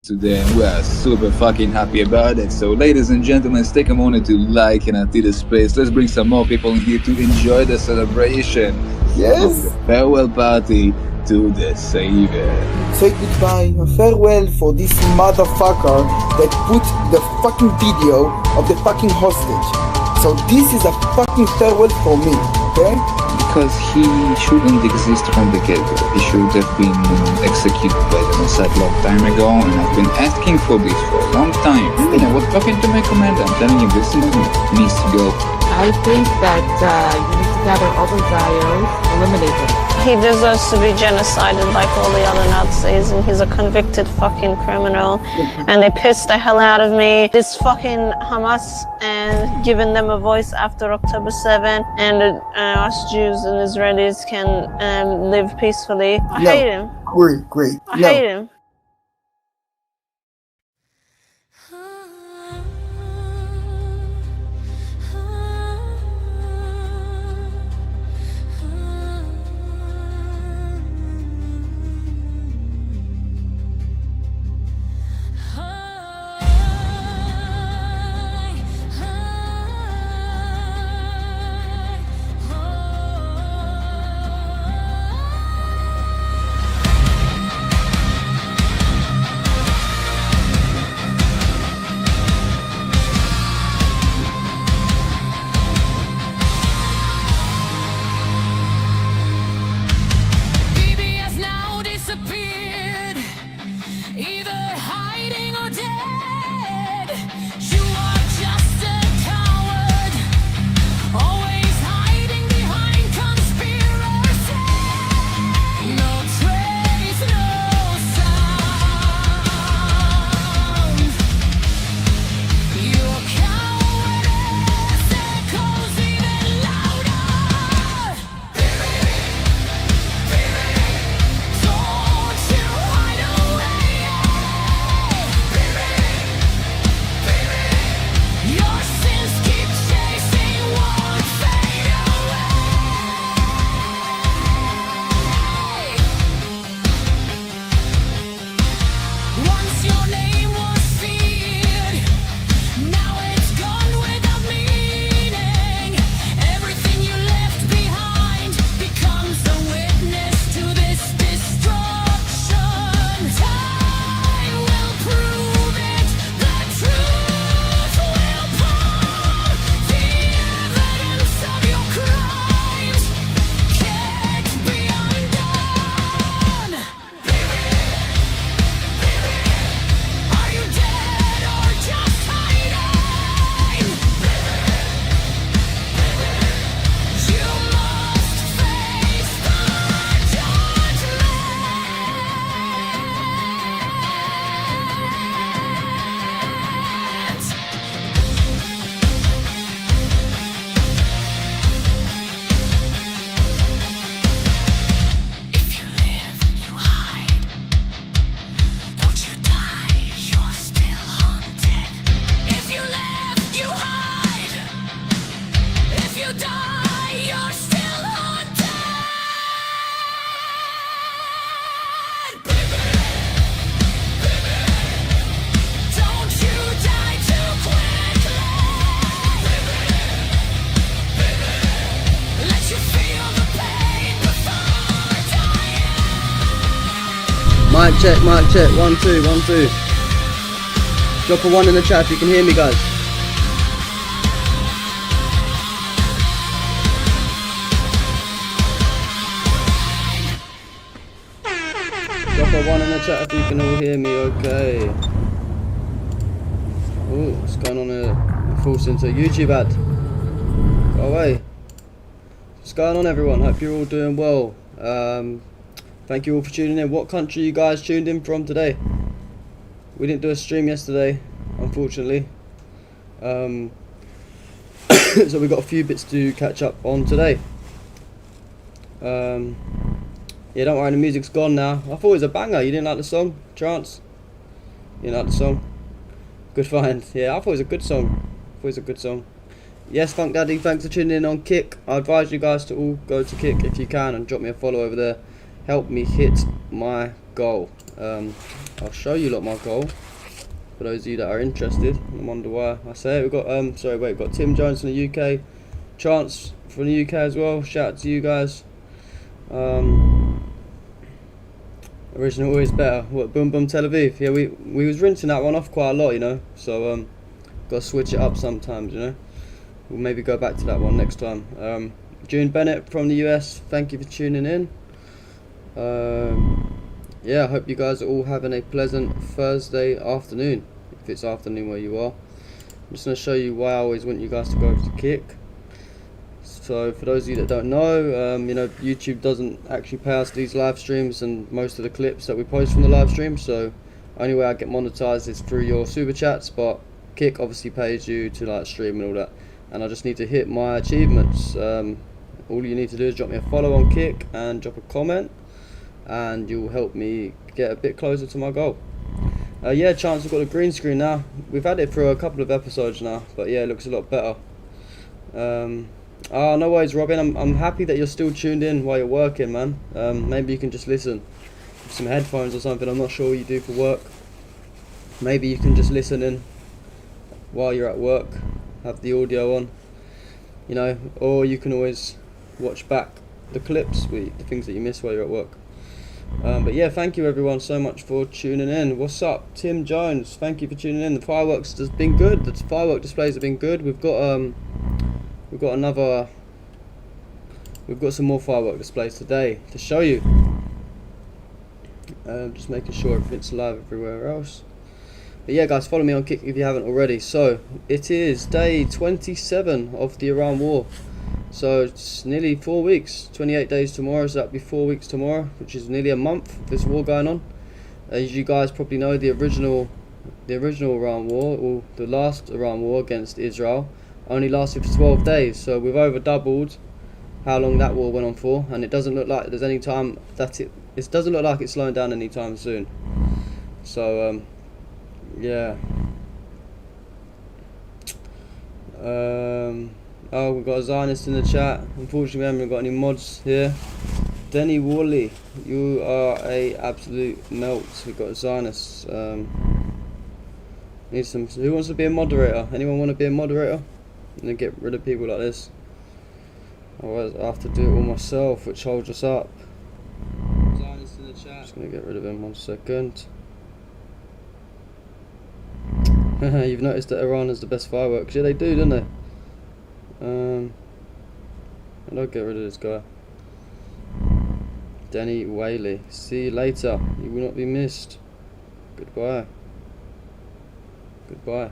today, and we are super fucking happy about it. So ladies and gentlemen, let's take a moment to like and empty the space. Let's bring some more people in here to enjoy the celebration. Yes. The farewell party to the Savior. Say goodbye, a farewell for this motherfucker that put the fucking video of the fucking hostage. So this is a fucking farewell for me, okay? Because he shouldn't exist from the get-go. He should have been executed by the Mossad long time ago, and I've been asking for this for a long time. And I was talking to my commander, I'm telling you, this needs to go. I think that you need to gather all the Zions, eliminate them. He deserves to be genocided like all the other Nazis, and he's a convicted fucking criminal. And they pissed the hell out of me. This fucking Hamas and giving them a voice after October 7, and us Jews and Israelis can live peacefully. I hate him. Great. I hate him. Mic check, 1 2 1 2. Drop a 1 in the chat if you can hear me, guys. Drop a 1 in the chat if you can all hear me, okay. Oh, what's going on here? Falls into YouTube ad. Go away. What's going on, everyone? Hope you're all doing well. Thank you all for tuning in. What country you guys tuned in from today? We didn't do a stream yesterday, unfortunately. So we've got a few bits to catch up on today. Yeah, don't worry, the music's gone now. I thought it was a banger. You didn't like the song? Trance? You didn't like the song? Good find. Yeah, I thought it was a good song. Yes, Funk Daddy, thanks for tuning in on Kick. I advise you guys to all go to Kick if you can and drop me a follow over there. help me hit my goal. I'll show you lot my goal for those of you that are interested. I wonder why I say it. We've got we've got Tim Jones from the UK, Chance from the UK as well. Shout out to you guys. Original always better. What, Boom Boom Tel Aviv? Yeah, we was rinsing that one off quite a lot, you know. So got to switch it up sometimes, you know. We'll maybe go back to that one next time. June Bennett from the US, thank you for tuning in. Yeah, I hope you guys are all having a pleasant Thursday afternoon, if it's afternoon where you are. I'm just going to show you why I always want you guys to go over to Kick. So for those of you that don't know, you know, YouTube doesn't actually pay us these live streams and most of the clips that we post from the live stream, so only way I get monetized is through your super chats, but Kick obviously pays you to like stream and all that, and I just need to hit my achievements. All you need to do is drop me a follow on Kick and drop a comment, and you'll help me get a bit closer to my goal. Yeah, Chance, we've got a green screen now. We've had it for a couple of episodes now, but yeah, it looks a lot better. Oh, no worries, Robin. I'm happy that you're still tuned in while you're working, man. Maybe you can just listen with some headphones or something. I'm not sure what you do for work. Maybe you can just listen in while you're at work, have the audio on, you know, or you can always watch back the clips, the things that you miss while you're at work. But yeah, thank you everyone so much for tuning in. What's up, Tim Jones? Thank you for tuning in. The fireworks has been good. The firework displays have been good. We've got some more firework displays today to show you. Just making sure everything's live everywhere else. But yeah, guys, follow me on Kick if you haven't already. So it is day 27 of the Iran war. So it's nearly 4 weeks. 28 days tomorrow, so that'll be 4 weeks tomorrow, which is nearly a month of this war going on. As you guys probably know, the original Iran war, or the last Iran war against Israel, only lasted for 12 days. So we've over doubled how long that war went on for, and it doesn't look like there's any time that it doesn't look like it's slowing down anytime soon. So yeah. Oh, we've got a Zionist in the chat. Unfortunately, we haven't got any mods here. Denny Wally, you are a absolute melt. We've got Zionists. Need some. Who wants to be a moderator? Anyone want to be a moderator? And then get rid of people like this. Otherwise, I have to do it all myself, which holds us up. Zionist in the chat. Just gonna get rid of him 1 second. You've noticed that Iran has the best fireworks. Yeah, they do, don't they? And I'll get rid of this guy. Denny Whaley. See you later. You will not be missed. Goodbye. Goodbye.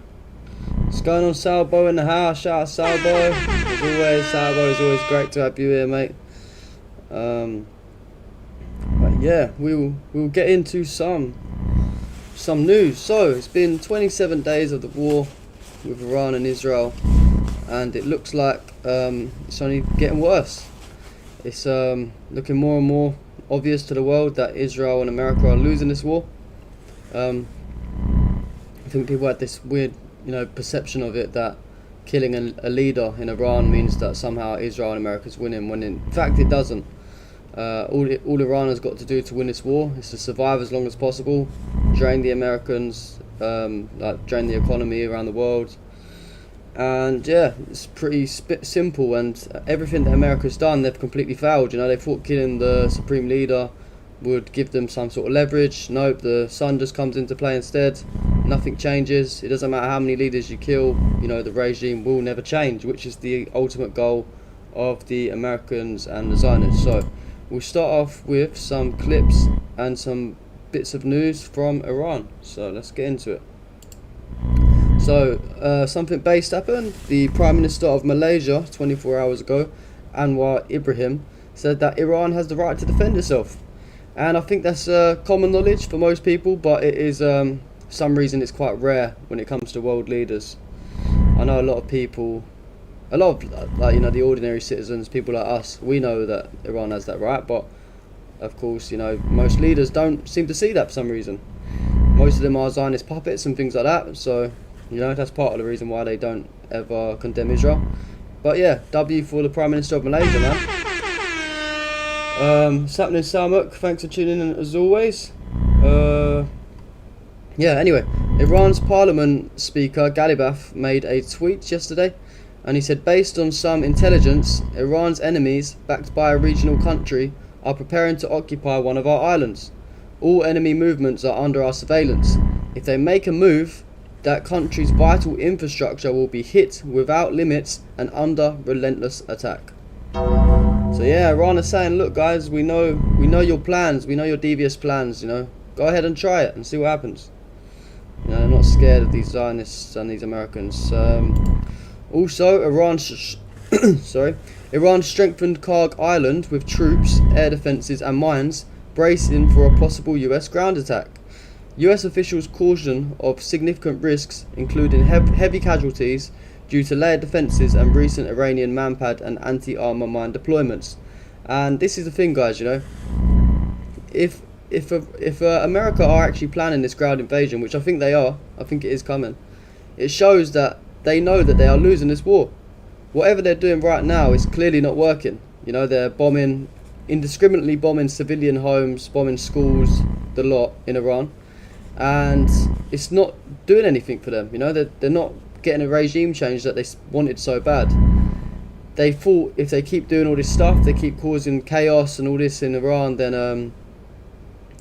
What's going on, Salbo in the house? Shout out Salbo. As always, Salbo is always great to have you here, mate. But yeah, we'll get into some news. So it's been 27 days of the war with Iran and Israel, and it looks like it's only getting worse. It's looking more and more obvious to the world that Israel and America are losing this war. I think people had this weird, you know, perception of it that killing a leader in Iran means that somehow Israel and America's winning, when in fact it doesn't. All Iran has got to do to win this war is to survive as long as possible, drain the Americans, drain the economy around the world, and yeah, it's pretty simple. And everything that America's done, they've completely failed. You know, they thought killing the supreme leader would give them some sort of leverage. Nope, the sun just comes into play instead. Nothing changes. It doesn't matter how many leaders you kill, you know, the regime will never change, which is the ultimate goal of the Americans and the Zionists. So we'll start off with some clips and some bits of news from Iran. So let's get into it. So something based happened. The Prime Minister of Malaysia 24 hours ago, Anwar Ibrahim, said that Iran has the right to defend itself. And I think that's common knowledge for most people, but it is, for some reason, it's quite rare when it comes to world leaders. I know a lot of people, like, you know, the ordinary citizens, people like us, we know that Iran has that right, but of course, you know, most leaders don't seem to see that for some reason. Most of them are Zionist puppets and things like that, so, you know, that's part of the reason why they don't ever condemn Israel. But yeah, W for the Prime Minister of Malaysia, man. What's happening, Salmuk? Thanks for tuning in as always. Yeah, anyway, Iran's parliament speaker Galibaf made a tweet yesterday, and he said, based on some intelligence, Iran's enemies, backed by a regional country, are preparing to occupy one of our islands. All enemy movements are under our surveillance. If they make a move, that country's vital infrastructure will be hit without limits and under relentless attack. So yeah, Iran is saying, look guys, we know your plans, we know your devious plans, you know. Go ahead and try it and see what happens. You know, they're not scared of these Zionists and these Americans. Also, Iran strengthened Karg Island with troops, air defences and mines, bracing for a possible US ground attack. US officials caution of significant risks, including heavy casualties due to layered defences and recent Iranian manpad and anti-armour mine deployments. And this is the thing, guys, you know, if America are actually planning this ground invasion, which I think they are, I think it is coming, it shows that they know that they are losing this war. Whatever they're doing right now is clearly not working. You know, they're indiscriminately bombing civilian homes, bombing schools, the lot in Iran, and it's not doing anything for them. You know, they're not getting a regime change that they wanted so bad. They thought if they keep doing all this stuff, they keep causing chaos and all this in Iran, then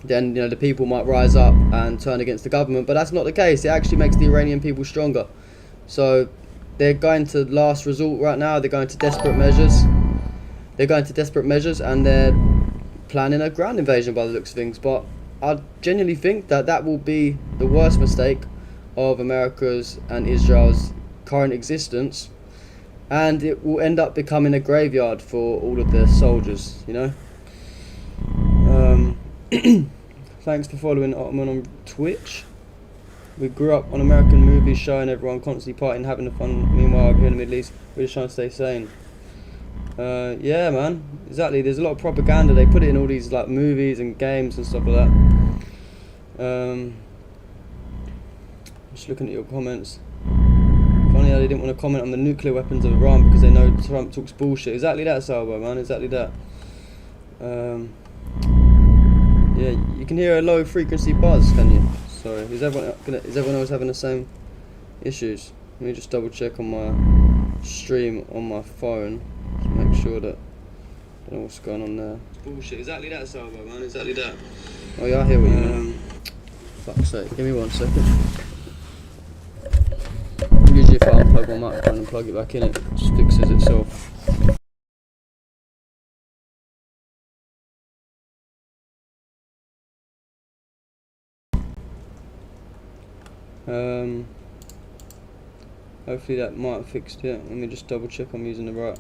you know, the people might rise up and turn against the government. But that's not the case. It actually makes the Iranian people stronger. So they're going to last resort right now. They're going to desperate measures. And they're planning a ground invasion by the looks of things. But I genuinely think that will be the worst mistake of America's and Israel's current existence, and it will end up becoming a graveyard for all of their soldiers, you know. Thanks for following Ottoman on Twitch. We grew up on American movies showing everyone constantly partying, having fun. Meanwhile, over here in the Middle East, we're just trying to stay sane. Yeah, man, exactly. There's a lot of propaganda. They put it in all these like movies and games and stuff like that. Just looking at your comments. Funny how they didn't want to comment on the nuclear weapons of Iran because they know Trump talks bullshit. Exactly that, Salvo, man. Exactly that. Yeah, you can hear a low frequency buzz, can you? Sorry, is everyone else having the same issues? Let me just double check on my stream on my phone to make sure that I don't know what's going on there. It's bullshit. Exactly that, Salvo, man. Exactly that. Oh yeah, I hear what you mean. Fuck's sake, give me 1 second. Usually if I unplug my microphone and plug it back in, it just fixes itself. Hopefully that might have fixed it. Let me just double check I'm using the right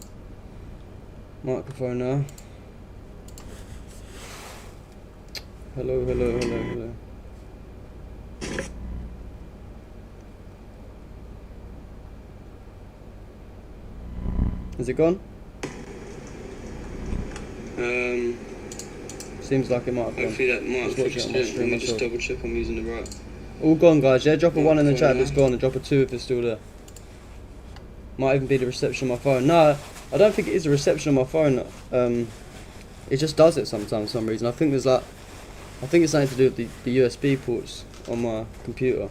microphone now. Hello. Is it gone? Seems like it might have gone. Hopefully that might have fixed it. Let me just double check I'm using the right. All gone, guys. Yeah, drop a 1 in the chat if it's gone, and drop a 2 if it's still there. Might even be the reception of my phone. No, I don't think it is the reception of my phone. It just does it sometimes for some reason. I think it's something to do with the USB ports on my computer.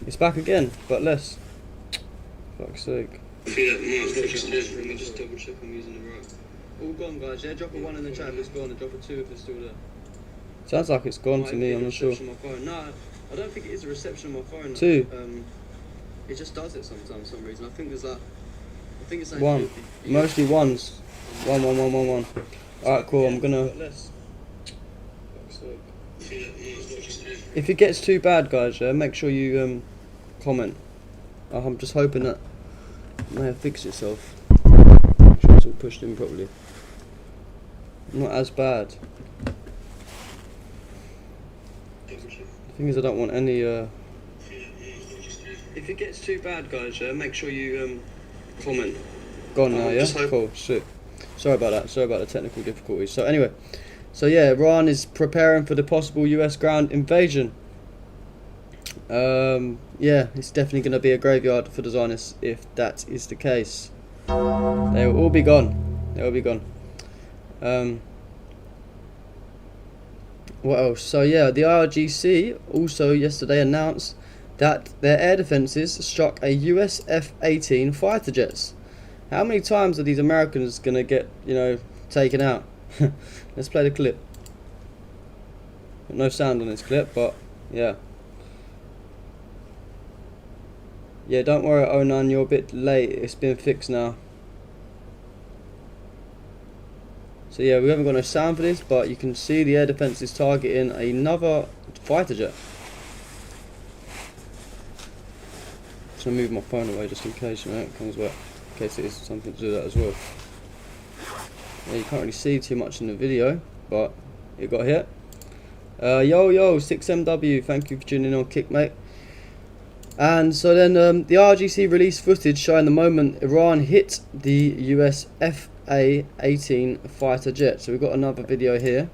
It's back again, but less. Fuck's sake. Let me just double check I'm using the right. All gone, guys. Yeah, drop a 1 in the chat if it's gone, and drop a 2 if it's still there. Sounds like it's gone to me. I'm not sure. No, I don't think it is the reception of my phone. 2. It just does it sometimes for some reason. I think it's something 1. Mostly ones. 1. Alright, cool. I'm gonna. If it gets too bad, guys, make sure you comment. I'm just hoping that it may have fixed itself. Make sure it's all pushed in properly. Not as bad. The thing is, I don't want any. If it gets too bad, guys, make sure you comment. Gone now, yeah? Cool, shit. Sorry about that. Sorry about the technical difficulties. So anyway, yeah, Iran is preparing for the possible US ground invasion. Yeah, it's definitely going to be a graveyard for the Zionists if that is the case. They will all be gone. What else? So yeah, the IRGC also yesterday announced that their air defences struck a US F-18 fighter jets. How many times are these Americans gonna get, taken out? Let's play the clip. No sound on this clip, but yeah. Yeah, don't worry, Onan, you're a bit late. It's been fixed now. So yeah, we haven't got no sound for this, but you can see the air defense is targeting another fighter jet. Just gonna move my phone away just in case, it comes back. In case it is something to do with that as well. Yeah, you can't really see too much in the video, but it got hit. Yo 6MW, thank you for tuning in on Kick, mate. And so then the RGC released footage showing the moment Iran hit the US F-18 fighter jet. So we've got another video here.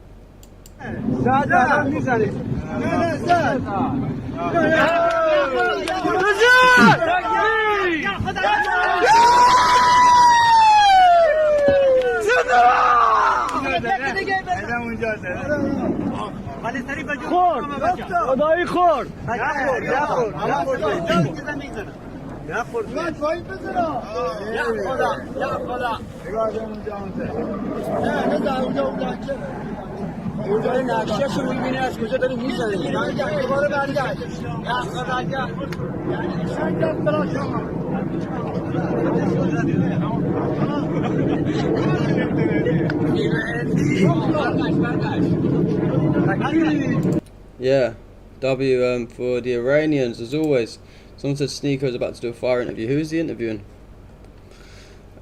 Yeah, W for the Iranians as always. Someone said Sneako's about to do a fire interview. Who is he interviewing?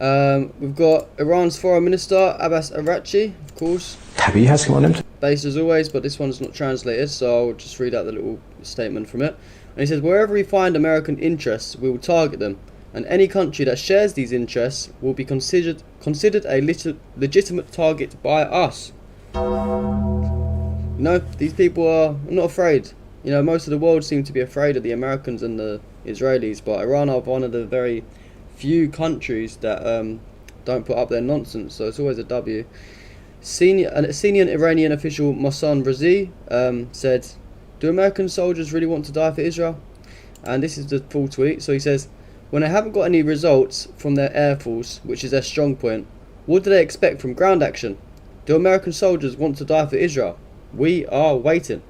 We've got Iran's Foreign Minister Abbas Araghchi, of course. Based as always, but this one's not translated, so I'll just read out the little statement from it. And he says, wherever we find American interests, we will target them, and any country that shares these interests will be considered a legitimate target by us. These people are not afraid. Most of the world seem to be afraid of the Americans and the Israelis, but Iran are one of the very few countries that don't put up their nonsense, so it's always a W. A senior Iranian official, Mohsen Razi, said, do American soldiers really want to die for Israel? And this is the full tweet. So he says, when they haven't got any results from their air force, which is their strong point, what do they expect from ground action? Do American soldiers want to die for Israel? We are waiting.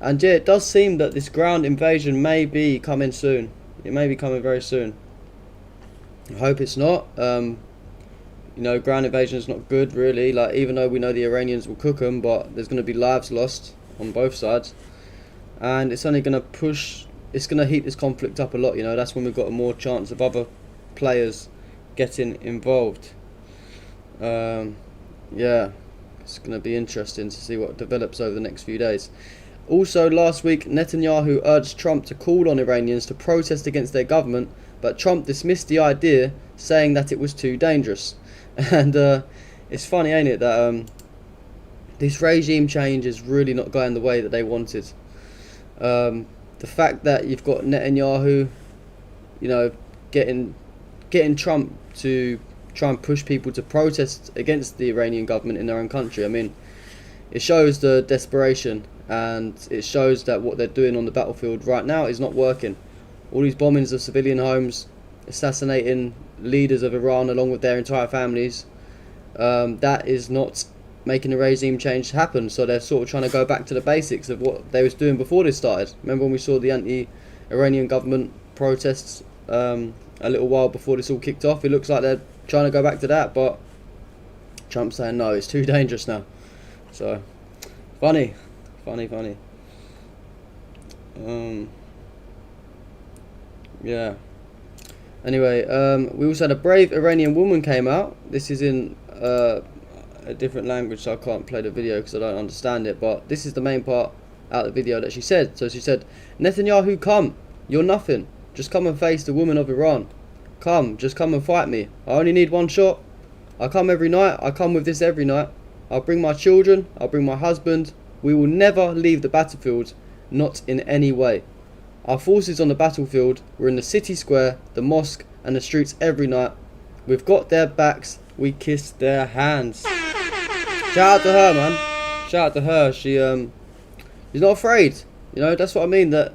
And yeah, it does seem that this ground invasion may be coming soon. It may be coming very soon. I hope it's not. Ground invasion is not good, really. Even though we know the Iranians will cook them, but there's going to be lives lost on both sides, and it's only going to push. It's going to heat this conflict up a lot. That's when we've got a more chance of other players getting involved. Yeah, it's going to be interesting to see what develops over the next few days. Also, last week, Netanyahu urged Trump to call on Iranians to protest against their government, but Trump dismissed the idea, saying that it was too dangerous. And it's funny, ain't it, that this regime change is really not going the way that they wanted. The fact that you've got Netanyahu, getting Trump to try and push people to protest against the Iranian government in their own country. I mean, it shows the desperation, and it shows that what they're doing on the battlefield right now is not working. All these bombings of civilian homes, assassinating leaders of Iran along with their entire families, that is not making a regime change happen. So they're sort of trying to go back to the basics of what they was doing before this started. Remember when we saw the anti-Iranian government protests a little while before this all kicked off? It looks like they're trying to go back to that, but Trump's saying no, it's too dangerous now. So funny. Yeah. Anyway, we also had a brave Iranian woman came out. This is in a different language, so I can't play the video because I don't understand it. But this is the main part out of the video that she said. So she said, Netanyahu, come. You're nothing. Just come and face the woman of Iran. Come, just come and fight me. I only need one shot. I come every night. I come with this every night. I'll bring my children. I'll bring my husband. We will never leave the battlefield, not in any way. Our forces on the battlefield were in the city square, the mosque and the streets every night. We've got their backs, we kissed their hands. Shout out to her, man. shout out to her. She's not afraid. You know, that's what I mean. That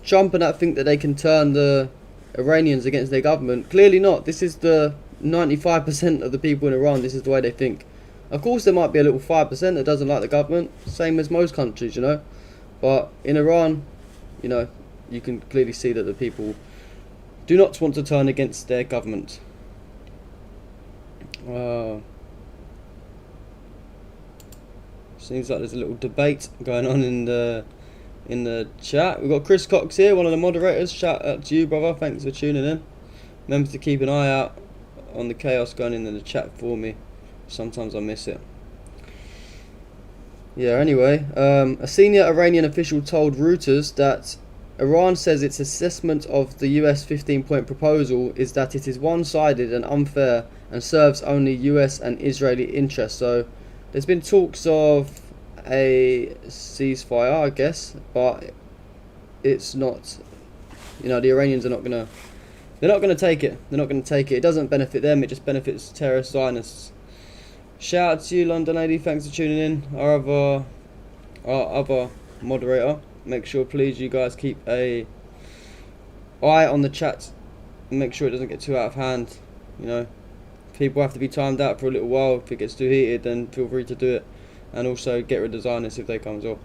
Trump and that think that they can turn the Iranians against their government. Clearly not. This is the 95% of the people in Iran. This is the way they think. Of course, there might be a little 5% that doesn't like the government, same as most countries, you know. But in Iran, you know, you can clearly see that the people do not want to turn against their government. Seems like there's a little debate going on in the chat. We've got Chris Cox here, one of the moderators. Shout out to you, brother. Thanks for tuning in. Remember to keep an eye out on the chaos going in the chat for me. Sometimes I miss it. Yeah, anyway, a senior Iranian official told Reuters that Iran says its assessment of the US 15-point proposal is that it is one-sided and unfair and serves only US and Israeli interests. So there's been talks of a ceasefire, I guess, but it's not, you know, the Iranians are not gonna, they're not gonna take it. They're not gonna take it. It doesn't benefit them. It just benefits terrorist Zionists. Shout out to you, London lady. Thanks for tuning in. Our other moderator. Make sure, please, you guys keep a eye on the chat and make sure it doesn't get too out of hand. You know, people have to be timed out for a little while. If it gets too heated, then feel free to do it, and also get rid of Zionists if they come as well.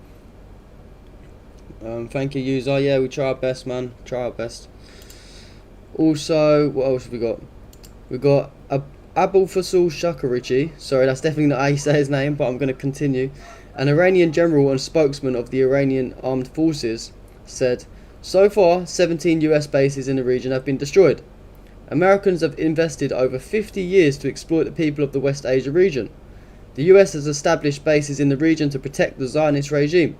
Thank you, user. Yeah, we try our best, man. Try our best. Also, what else have we got? We got Abul Faisal Shakarichi. Sorry, that's definitely not how you say his name, but I'm going to continue. An Iranian general and spokesman of the Iranian armed forces said, so far, 17 US bases in the region have been destroyed. Americans have invested over 50 years to exploit the people of the West Asia region. The US has established bases in the region to protect the Zionist regime.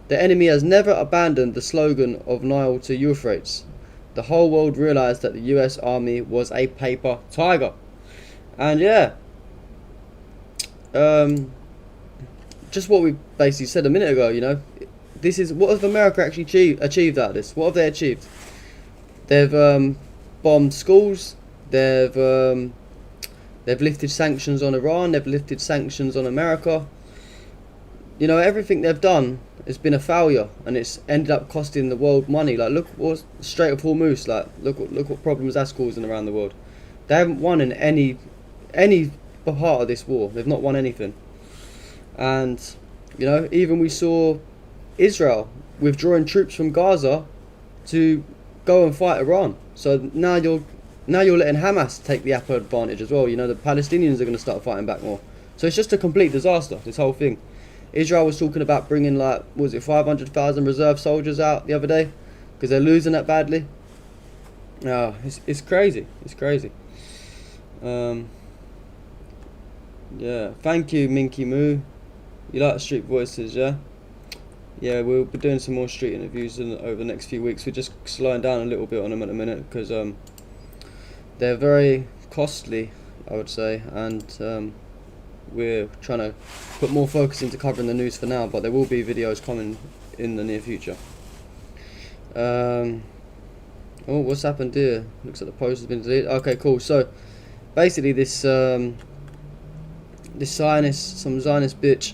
The enemy has never abandoned the slogan of Nile to Euphrates. The whole world realized that the US army was a paper tiger. And yeah, just what we basically said a minute ago, you know, this is, what have America actually achieved out of this? What have they achieved? They've bombed schools, they've lifted sanctions on Iran, they've lifted sanctions on America. You know, everything they've done has been a failure, and it's ended up costing the world money. Like, look what's Strait of Hormuz, like, look what problems that's causing around the world. They haven't won in any part of this war. They've not won anything. And, you know, even we saw Israel withdrawing troops from Gaza to go and fight Iran. So now you're letting Hamas take the upper advantage as well. You know, the Palestinians are going to start fighting back more. So it's just a complete disaster, this whole thing. Israel was talking about bringing, like, what was it, 500,000 reserve soldiers out the other day because they're losing that badly. It's crazy. It's crazy. Yeah, thank you, Minky Moo. You like street voices, yeah? Yeah, we'll be doing some more street interviews over the next few weeks. We're just slowing down a little bit on them at the minute because they're very costly, I would say, and we're trying to put more focus into covering the news for now, but there will be videos coming in the near future. Oh, what's happened here? Looks like the post has been deleted. Okay, cool. So basically this Zionist bitch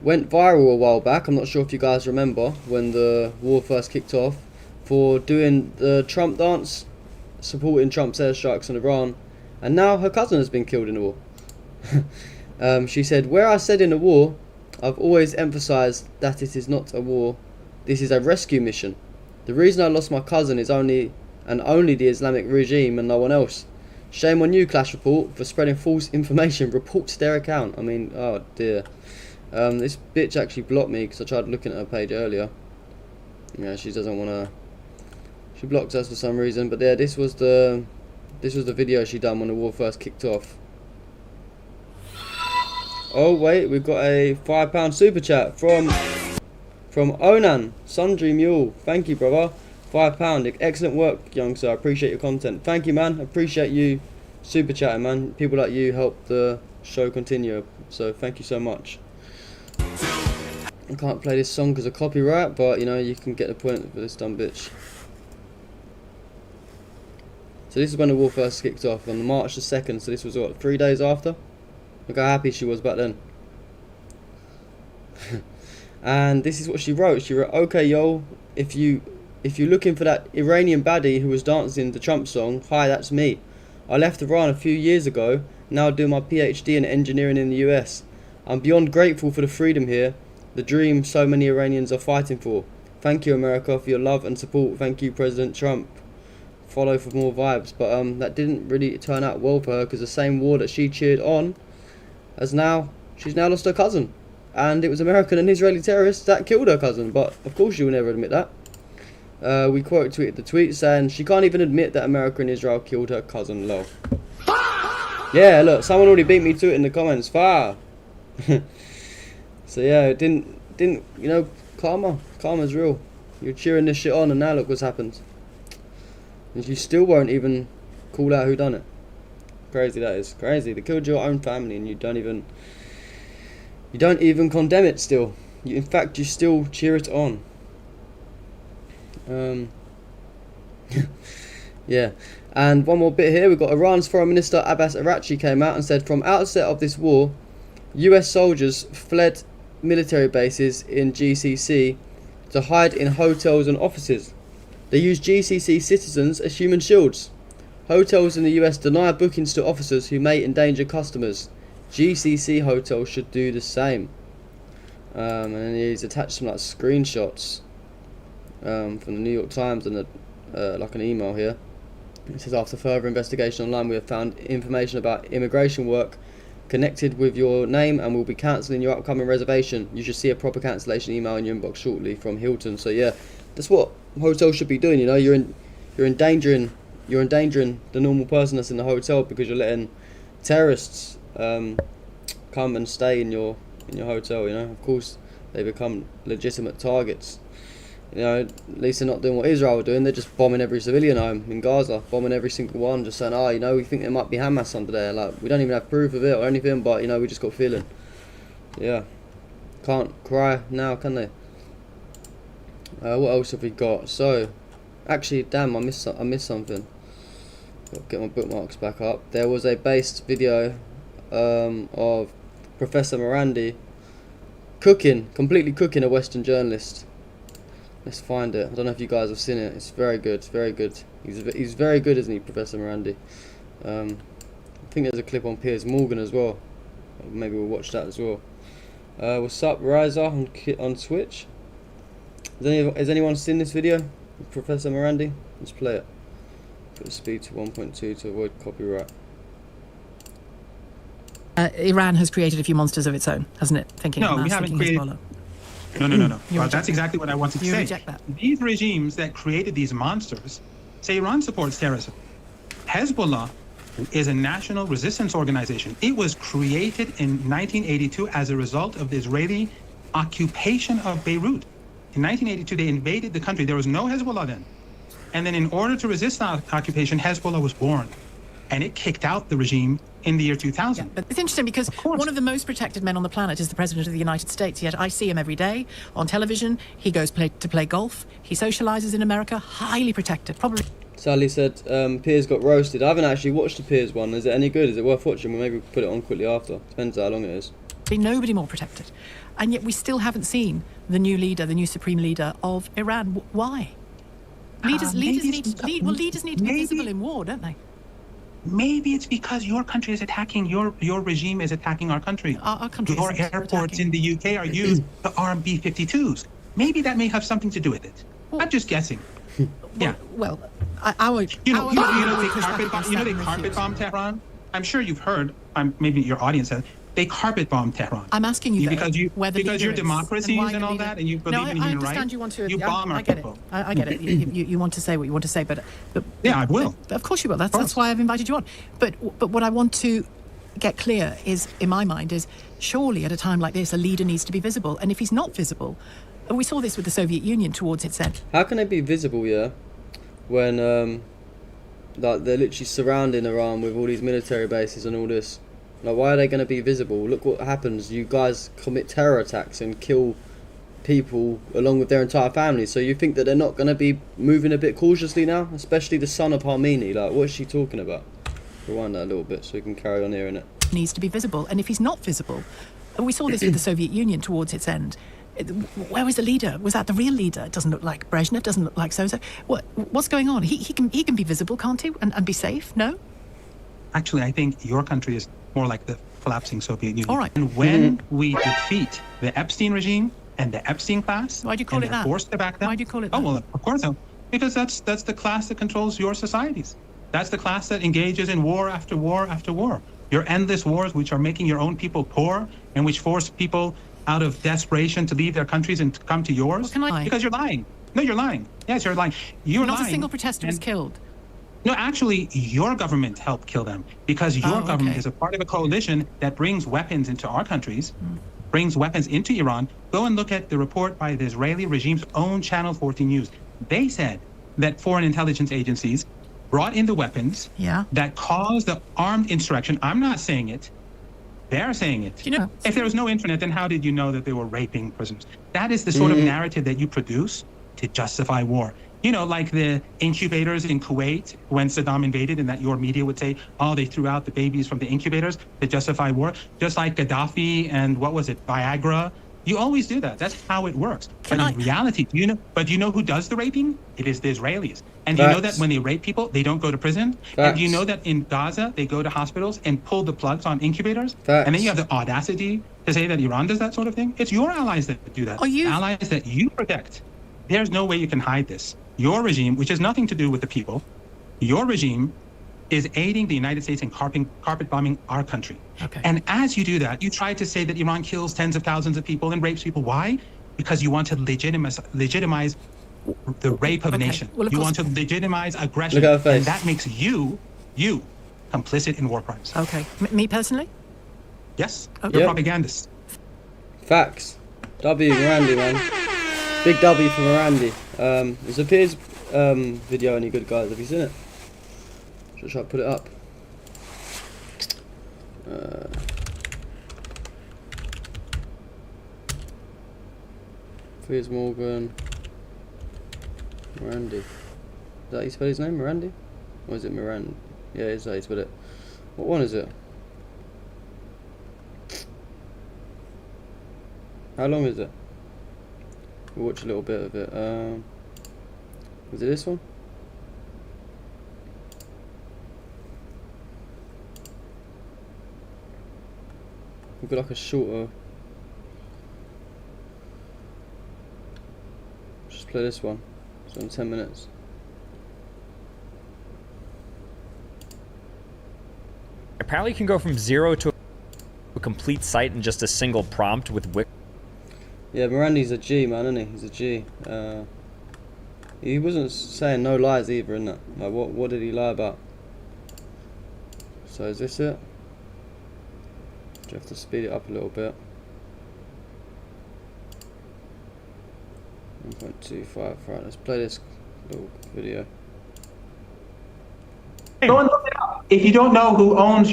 went viral a while back. I'm not sure if you guys remember when the war first kicked off, for doing the Trump dance, supporting Trump's airstrikes on Iran, and now her cousin has been killed in the war. She said, where I said in the war, I've always emphasized that it is not a war, this is a rescue mission. The reason I lost my cousin is only the Islamic regime and no one else. Shame on you, Clash Report, for spreading false information. Report their account. I mean, oh dear. This bitch actually blocked me because I tried looking at her page earlier. Yeah, she doesn't want to. She blocked us for some reason. But yeah, this was the video she done when the war first kicked off. Oh wait, we've got a £5 super chat from Onan Sundry Mule. Thank you, brother. £5. Excellent work, young sir. I appreciate your content. Thank you, man. Appreciate you super chatting, man. People like you help the show continue. So thank you so much. I can't play this song because of copyright, but you know, you can get the point for this dumb bitch. So this is when the war first kicked off on March the 2nd. So this was what, 3 days after? Look how happy she was back then. And this is what she wrote. She wrote, "Okay, yo, if you're looking for that Iranian baddie who was dancing the Trump song, hi, that's me. I left Iran a few years ago, now do my PhD in engineering in the US. I'm beyond grateful for the freedom here, the dream so many Iranians are fighting for. Thank you, America, for your love and support. Thank you, President Trump. Follow for more vibes." But that didn't really turn out well for her, because the same war that she cheered on she's now lost her cousin. And it was American and Israeli terrorists that killed her cousin. But of course she will never admit that. We quote tweeted the tweet saying, "She can't even admit that America and Israel killed her cousin, lol." Yeah, look, someone already beat me to it in the comments. Fire. So yeah, it didn't, you know, karma's real. You're cheering this shit on, and now look what's happened. And you still won't even call out who done it. Crazy, that is crazy. They killed your own family, and you don't even condemn it still. In fact, you still cheer it on. Yeah. And one more bit here. We've got Iran's Foreign Minister Abbas Araghchi came out and said, from outset of this war, US soldiers fled military bases in GCC to hide in hotels and offices. They use GCC citizens as human shields. Hotels in the US deny bookings to officers who may endanger customers. GCC hotels should do the same. And then he's attached some like screenshots from the New York Times and like an email here. It says, after further investigation online, we have found information about immigration work connected with your name and will be cancelling your upcoming reservation. You should see a proper cancellation email in your inbox shortly from Hilton. So yeah, that's what hotels should be doing. You know, you're endangering the normal person that's in the hotel because you're letting terrorists come and stay in your hotel. You know, of course they become legitimate targets. You know, at least they're not doing what Israel are doing. They're just bombing every civilian home in Gaza, bombing every single one, just saying, oh, you know, we think there might be Hamas under there. Like, we don't even have proof of it or anything, but, you know, we just got a feeling. Yeah. Can't cry now, can they? What else have we got? So, actually, damn, I missed something. Got to get my bookmarks back up. There was a based video of Professor Marandi completely cooking a Western journalist. Let's find it. I don't know if you guys have seen it. It's very good. It's very good. He's very good, isn't he, Professor Marandi? I think there's a clip on Piers Morgan as well. Maybe we'll watch that as well. What's up, Riser on Twitch? Has anyone seen this video with Professor Marandi? Let's play it. Put the speed to 1.2 to avoid copyright. Iran has created a few monsters of its own, hasn't it? Thinking No, we haven't created. Hezbollah. No. Well, that's exactly what I wanted to say. Reject that. These regimes that created these monsters say Iran supports terrorism. Hezbollah is a national resistance organization. It was created in 1982 as a result of the Israeli occupation of Beirut. In 1982, they invaded the country. There was no Hezbollah then. And then in order to resist the occupation, Hezbollah was born. And it kicked out the regime in the year 2000. Yeah, but it's interesting because one of the most protected men on the planet is the President of the United States, yet I see him every day on television. He goes to play golf. He socializes in America, highly protected, probably. Sally said Piers got roasted. I haven't actually watched the Piers one. Is it any good? Is it worth watching? We'll maybe put it on quickly after. Depends how long it is. Nobody more protected. And yet we still haven't seen the new leader, the new supreme leader of Iran. Why? Leaders need to be visible in war, don't they? Maybe it's because your country is attacking, your regime is attacking our country. Our country Your airports in the UK are used to arm B-52s. Maybe that may have something to do with it. I'm just guessing. Yeah. Well, they carpet bomb Tehran? I'm sure you've heard, maybe your audience has, they carpet bomb Tehran. I'm asking you because your democracies and all leader, that, and you believe in human rights. You bomb our people. I get it. You want to say what you want to say, but yeah, I will. Of course you will. That's why I've invited you on. But what I want to get clear is, in my mind, is surely at a time like this, a leader needs to be visible, and if he's not visible, and we saw this with the Soviet Union towards its end. How can they be visible, yeah, when like they're literally surrounding Iran with all these military bases and all this? Like, why are they going to be visible? Look what happens. You guys commit terror attacks and kill people along with their entire families. So you think that they're not going to be moving a bit cautiously now? Especially the son of Harmeni. Like, what is she talking about? Rewind that a little bit so we can carry on hearing it. Needs to be visible. And if he's not visible, and we saw this with the Soviet Union towards its end, Where was the leader? Was that the real leader? It doesn't look like Brezhnev, doesn't look like Sosa. What's going on? He can be visible, can't he? And be safe? No? Actually, I think your country is more like the collapsing Soviet Union. All right. And when we defeat the Epstein regime and the Epstein class, why do you call it that? Forced to back them. Why do you call it that? Oh, well, of course, because that's the class that controls your societies. That's the class that engages in war after war after war. Your endless wars, which are making your own people poor and which force people out of desperation to leave their countries and to come to yours. Because you're lying. No, you're lying. Yes, you're lying. You're lying. Not a single protester was killed. No, actually, your government helped kill them because your government is a part of a coalition that brings weapons into our countries, brings weapons into Iran. Go and look at the report by the Israeli regime's own Channel 14 News. They said that foreign intelligence agencies brought in the weapons that caused the armed insurrection. I'm not saying it. They're saying it. If there was no internet, then how did you know that they were raping prisoners? That is the sort of narrative that you produce to justify war. Like the incubators in Kuwait when Saddam invaded, and that your media would say, oh, they threw out the babies from the incubators to justify war. Just like Gaddafi and what was it, Viagra. You always do that. That's how it works. But in reality, do you know who does the raping? It is the Israelis. And do you know that when they rape people, they don't go to prison? And do you know that in Gaza, they go to hospitals and pull the plugs on incubators? And then you have the audacity to say that Iran does that sort of thing? It's your allies that do that. Allies that you protect. There's no way you can hide this. Your regime, which has nothing to do with the people, your regime is aiding the United States in carpet bombing our country. Okay. And as you do that, you try to say that Iran kills tens of thousands of people and rapes people. Why? Because you want to legitimize the rape of a nation. Well, you want to legitimize aggression. Look at her face. And that makes you complicit in war crimes. Okay. Me personally? Yes. Okay. You're propagandists. Facts. W, Marandi, man. Big W for Marandi. Is the Piers video any good, guys? Have you seen it? Should I put it up? Piers Morgan. Marandi. Is that how you spell his name? Marandi? Or is it Marandi? Yeah, it's how you spell it. What one is it? How long is it? We'll watch a little bit of it. Was it this one? We've got like a shorter. Just play this one. It's on 10 minutes. Apparently you can go from 0 to a complete site in just a single prompt with Wix. Yeah, Marandi's a G, man, isn't he? He's a G. He wasn't saying no lies either, in that. Like, what did he lie about? So is this it? Do you have to speed it up a little bit? 1.25. Right, let's play this little video. Go and look it up. If you don't know who owns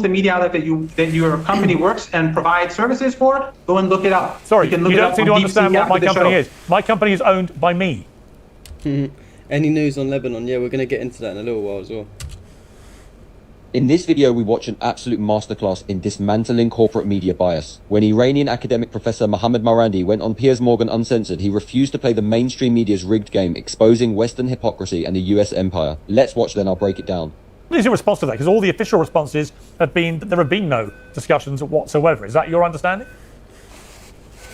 the media outlet that your company works and provides services for, go and look it up. Sorry, you don't seem to understand what my company is. My company is owned by me. Any news on Lebanon? Yeah, we're going to get into that in a little while as well. In this video, we watch an absolute masterclass in dismantling corporate media bias. When Iranian academic professor Mohammad Marandi went on Piers Morgan Uncensored, he refused to play the mainstream media's rigged game, exposing Western hypocrisy and the US empire. Let's watch, then I'll break it down. What is your response to that? Because all the official responses have been that there have been no discussions whatsoever. Is that your understanding?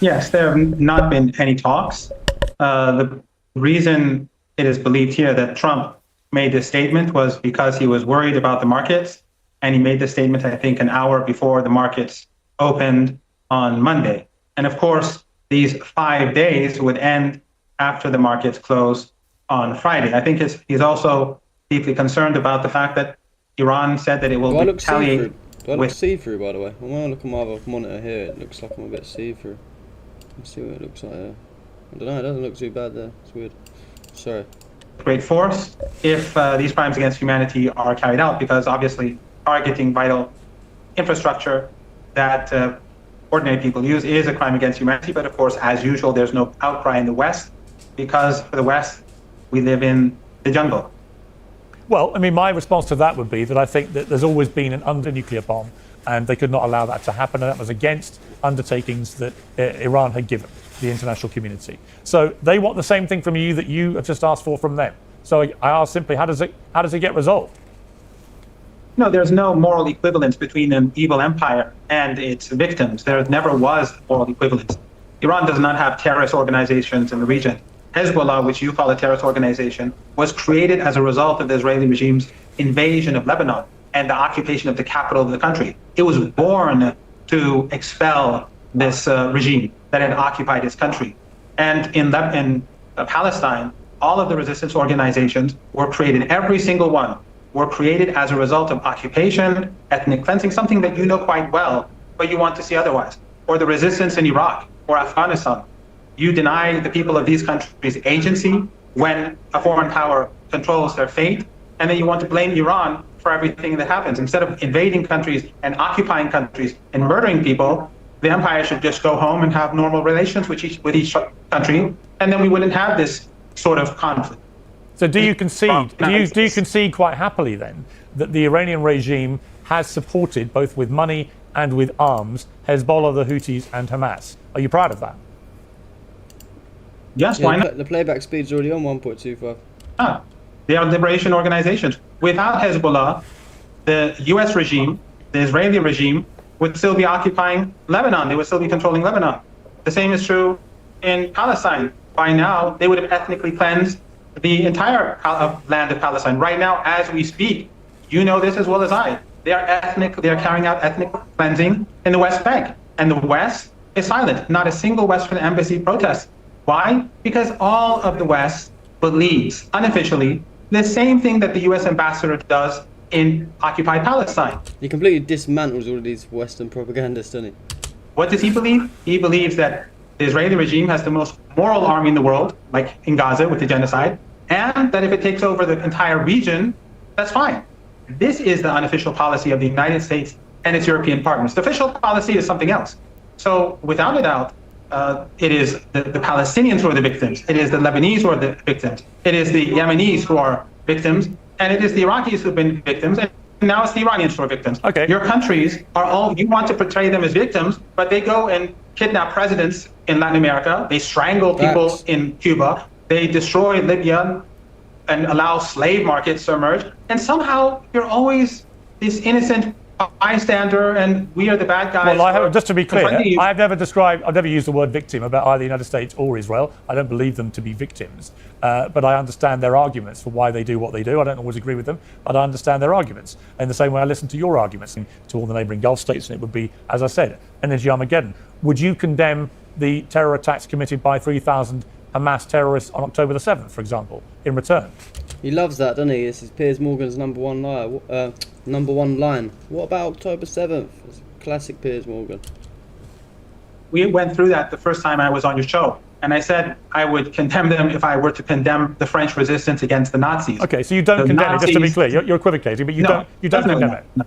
Yes, there have not been any talks. The reason it is believed here that Trump made this statement was because he was worried about the markets, and he made the statement, I think, an hour before the markets opened on Monday. And of course, these 5 days would end after the markets close on Friday. I think he's also deeply concerned about the fact that Iran said that it will retaliate. Do I look see-through, by the way? When I look at my other monitor here, it looks like I'm a bit see-through. Let's see what it looks like there. I don't know, it doesn't look too bad there. It's weird. Sorry. Great force if these crimes against humanity are carried out, because obviously targeting vital infrastructure that ordinary people use is a crime against humanity. But of course, as usual, there's no outcry in the West, because for the West, we live in the jungle. Well, I mean, my response to that would be that I think that there's always been an under nuclear bomb and they could not allow that to happen, and that was against undertakings that Iran had given the international community. So they want the same thing from you that you have just asked for from them. So I ask simply, how does it get resolved? No, there's no moral equivalence between an evil empire and its victims. There never was moral equivalence. Iran does not have terrorist organizations in the region. Hezbollah, which you call a terrorist organization, was created as a result of the Israeli regime's invasion of Lebanon and the occupation of the capital of the country. It was born to expel this regime that had occupied its country. And in Palestine, all of the resistance organizations were created, every single one, were created as a result of occupation, ethnic cleansing, something that you know quite well, but you want to see otherwise. Or the resistance in Iraq or Afghanistan. You deny the people of these countries agency when a foreign power controls their fate, and then you want to blame Iran for everything that happens. Instead of invading countries and occupying countries and murdering people, the empire should just go home and have normal relations with each country, and then we wouldn't have this sort of conflict. So do you concede? Do you concede quite happily then that the Iranian regime has supported, both with money and with arms, Hezbollah, the Houthis, and Hamas? Are you proud of that? Yes, why not? The playback speed's already on 1.25. They are liberation organizations. Without Hezbollah, the US regime, the Israeli regime, would still be occupying Lebanon. They would still be controlling Lebanon. The same is true in Palestine. By now, they would have ethnically cleansed the entire land of Palestine. Right now, as we speak, you know this as well as I. They are carrying out ethnic cleansing in the West Bank. And the West is silent. Not a single Western embassy protests. Why? Because all of the West believes, unofficially, the same thing that the US ambassador does in occupied Palestine. He completely dismantles all of these Western propagandists, doesn't he? What does he believe? He believes that the Israeli regime has the most moral army in the world, like in Gaza with the genocide, and that if it takes over the entire region, that's fine. This is the unofficial policy of the United States and its European partners. The official policy is something else. So without a doubt, it is the Palestinians who are the victims. It is the Lebanese who are the victims. It is the Yemenis who are victims. And it is the Iraqis who've been victims. And now it's the Iranians who are victims. Okay. Your countries are all, you want to portray them as victims, but they go and kidnap presidents in Latin America. They strangle people in Cuba. They destroy Libya and allow slave markets to emerge. And somehow you're always this innocent bystander, and we are the bad guys. Well, just to be clear, I've never used the word victim about either the United States or Israel. I don't believe them to be victims, but I understand their arguments for why they do what they do. I don't always agree with them, but I understand their arguments. In the same way I listen to your arguments to all the neighbouring Gulf states, and it would be, as I said, energy Armageddon. Would you condemn the terror attacks committed by 3,000 Hamas terrorists on October the 7th, for example, in return? He loves that, doesn't he? This is Piers Morgan's number one line. What about October 7th? It's classic Piers Morgan. We went through that the first time I was on your show, and I said I would condemn them if I were to condemn the French resistance against the Nazis. Okay, so you don't condemn it, just to be clear. You're equivocating, but you don't condemn it. No.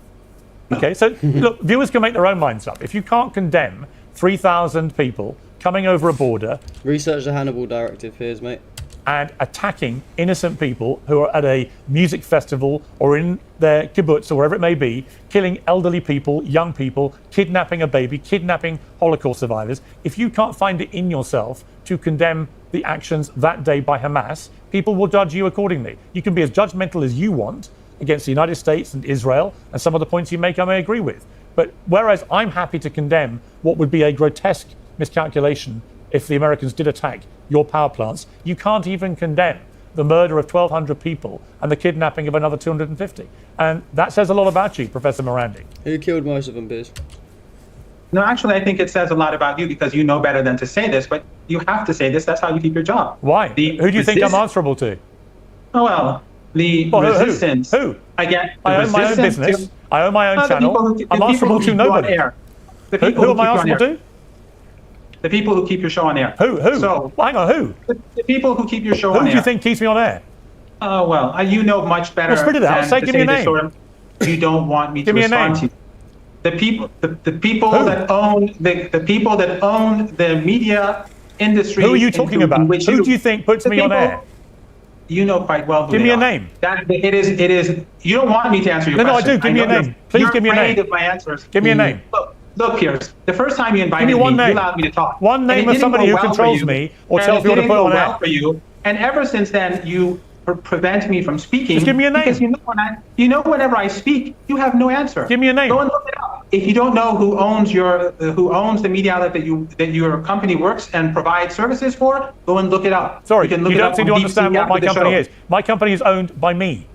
Okay, so look, viewers can make their own minds up. If you can't condemn 3,000 people coming over a border... Research the Hannibal Directive, Piers, mate. And attacking innocent people who are at a music festival or in their kibbutz or wherever it may be, killing elderly people, young people, kidnapping a baby, kidnapping Holocaust survivors. If you can't find it in yourself to condemn the actions that day by Hamas, people will judge you accordingly. You can be as judgmental as you want against the United States and Israel, and some of the points you make I may agree with. But whereas I'm happy to condemn what would be a grotesque miscalculation if the Americans did attack your power plants, you can't even condemn the murder of 1,200 people and the kidnapping of another 250. And that says a lot about you, Professor Marandi. Who killed most of them, Piers? No, actually, I think it says a lot about you because you know better than to say this, but you have to say this. That's how you keep your job. Why? Who do you think I'm answerable to? Oh, well, the resistance. Who? Again, I own my own business. I own my own channel. I'm answerable to nobody. Who am I answerable to? The people who keep your show on air. Who? So, hang on, who? The people who keep your show on air. Who do you think keeps me on air? Oh, well, you know much better. Well, spit it out. Say, give me a name. You don't want me to respond to you. The people that own the people that own the media industry. Who are you talking about? Who do you think puts me on air? you know quite well who Give they me a are. name. That it is. You don't want me to answer your No, I question. do. Give me a know name. Please you're give me a afraid name. of my answers. Give me a name. Look, Piers. The first time you invited Give me one me, name. you allowed me to talk. One And name it of didn't somebody go who well for controls you, me or and tells me it what to didn't put go on well air. for you. And ever since then, you prevent me from speaking. Just give me a name. Because whenever I speak, you have no answer. Give me a name. Go and look it up. If you don't know who owns the media outlet that your company works and provides services for, go and look it up. Sorry, you can look you it don't up seem on to understand BBC what my after the company show. is. My company is owned by me.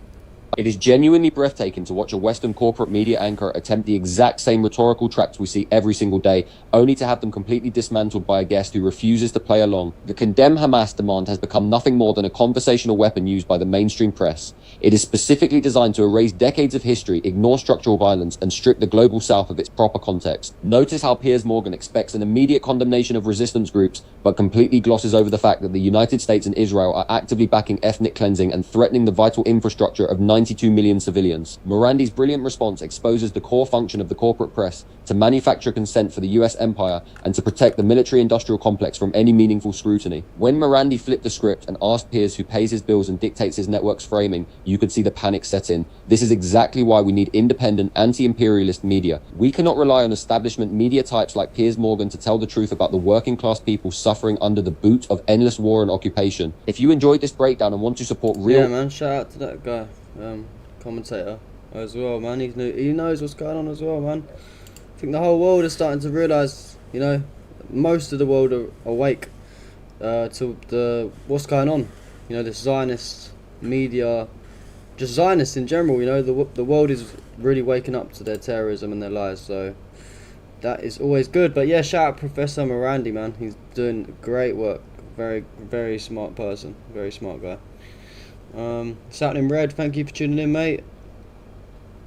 It is genuinely breathtaking to watch a Western corporate media anchor attempt the exact same rhetorical traps we see every single day, only to have them completely dismantled by a guest who refuses to play along. The Condemn Hamas demand has become nothing more than a conversational weapon used by the mainstream press. It is specifically designed to erase decades of history, ignore structural violence, and strip the global south of its proper context. Notice how Piers Morgan expects an immediate condemnation of resistance groups, but completely glosses over the fact that the United States and Israel are actively backing ethnic cleansing and threatening the vital infrastructure of 92 million civilians. Marandi's brilliant response exposes the core function of the corporate press to manufacture consent for the US empire and to protect the military-industrial complex from any meaningful scrutiny. When Marandi flipped the script and asked Piers who pays his bills and dictates his network's framing, you could see the panic set in. This is exactly why we need independent, anti-imperialist media. We cannot rely on establishment media types like Piers Morgan to tell the truth about the working class people suffering under the boot of endless war and occupation. If you enjoyed this breakdown and want to support real... Yeah, man, shout out to that guy, commentator as well, man. He knows what's going on as well, man. I think the whole world is starting to realise, you know, most of the world are awake to what's going on. You know, the Zionist media, just Zionists in general. You know, the world is really waking up to their terrorism and their lies. So that is always good. But yeah, shout out Professor Marandi, man. He's doing great work. Very, very smart person. Very smart guy. Sat in red, thank you for tuning in, mate.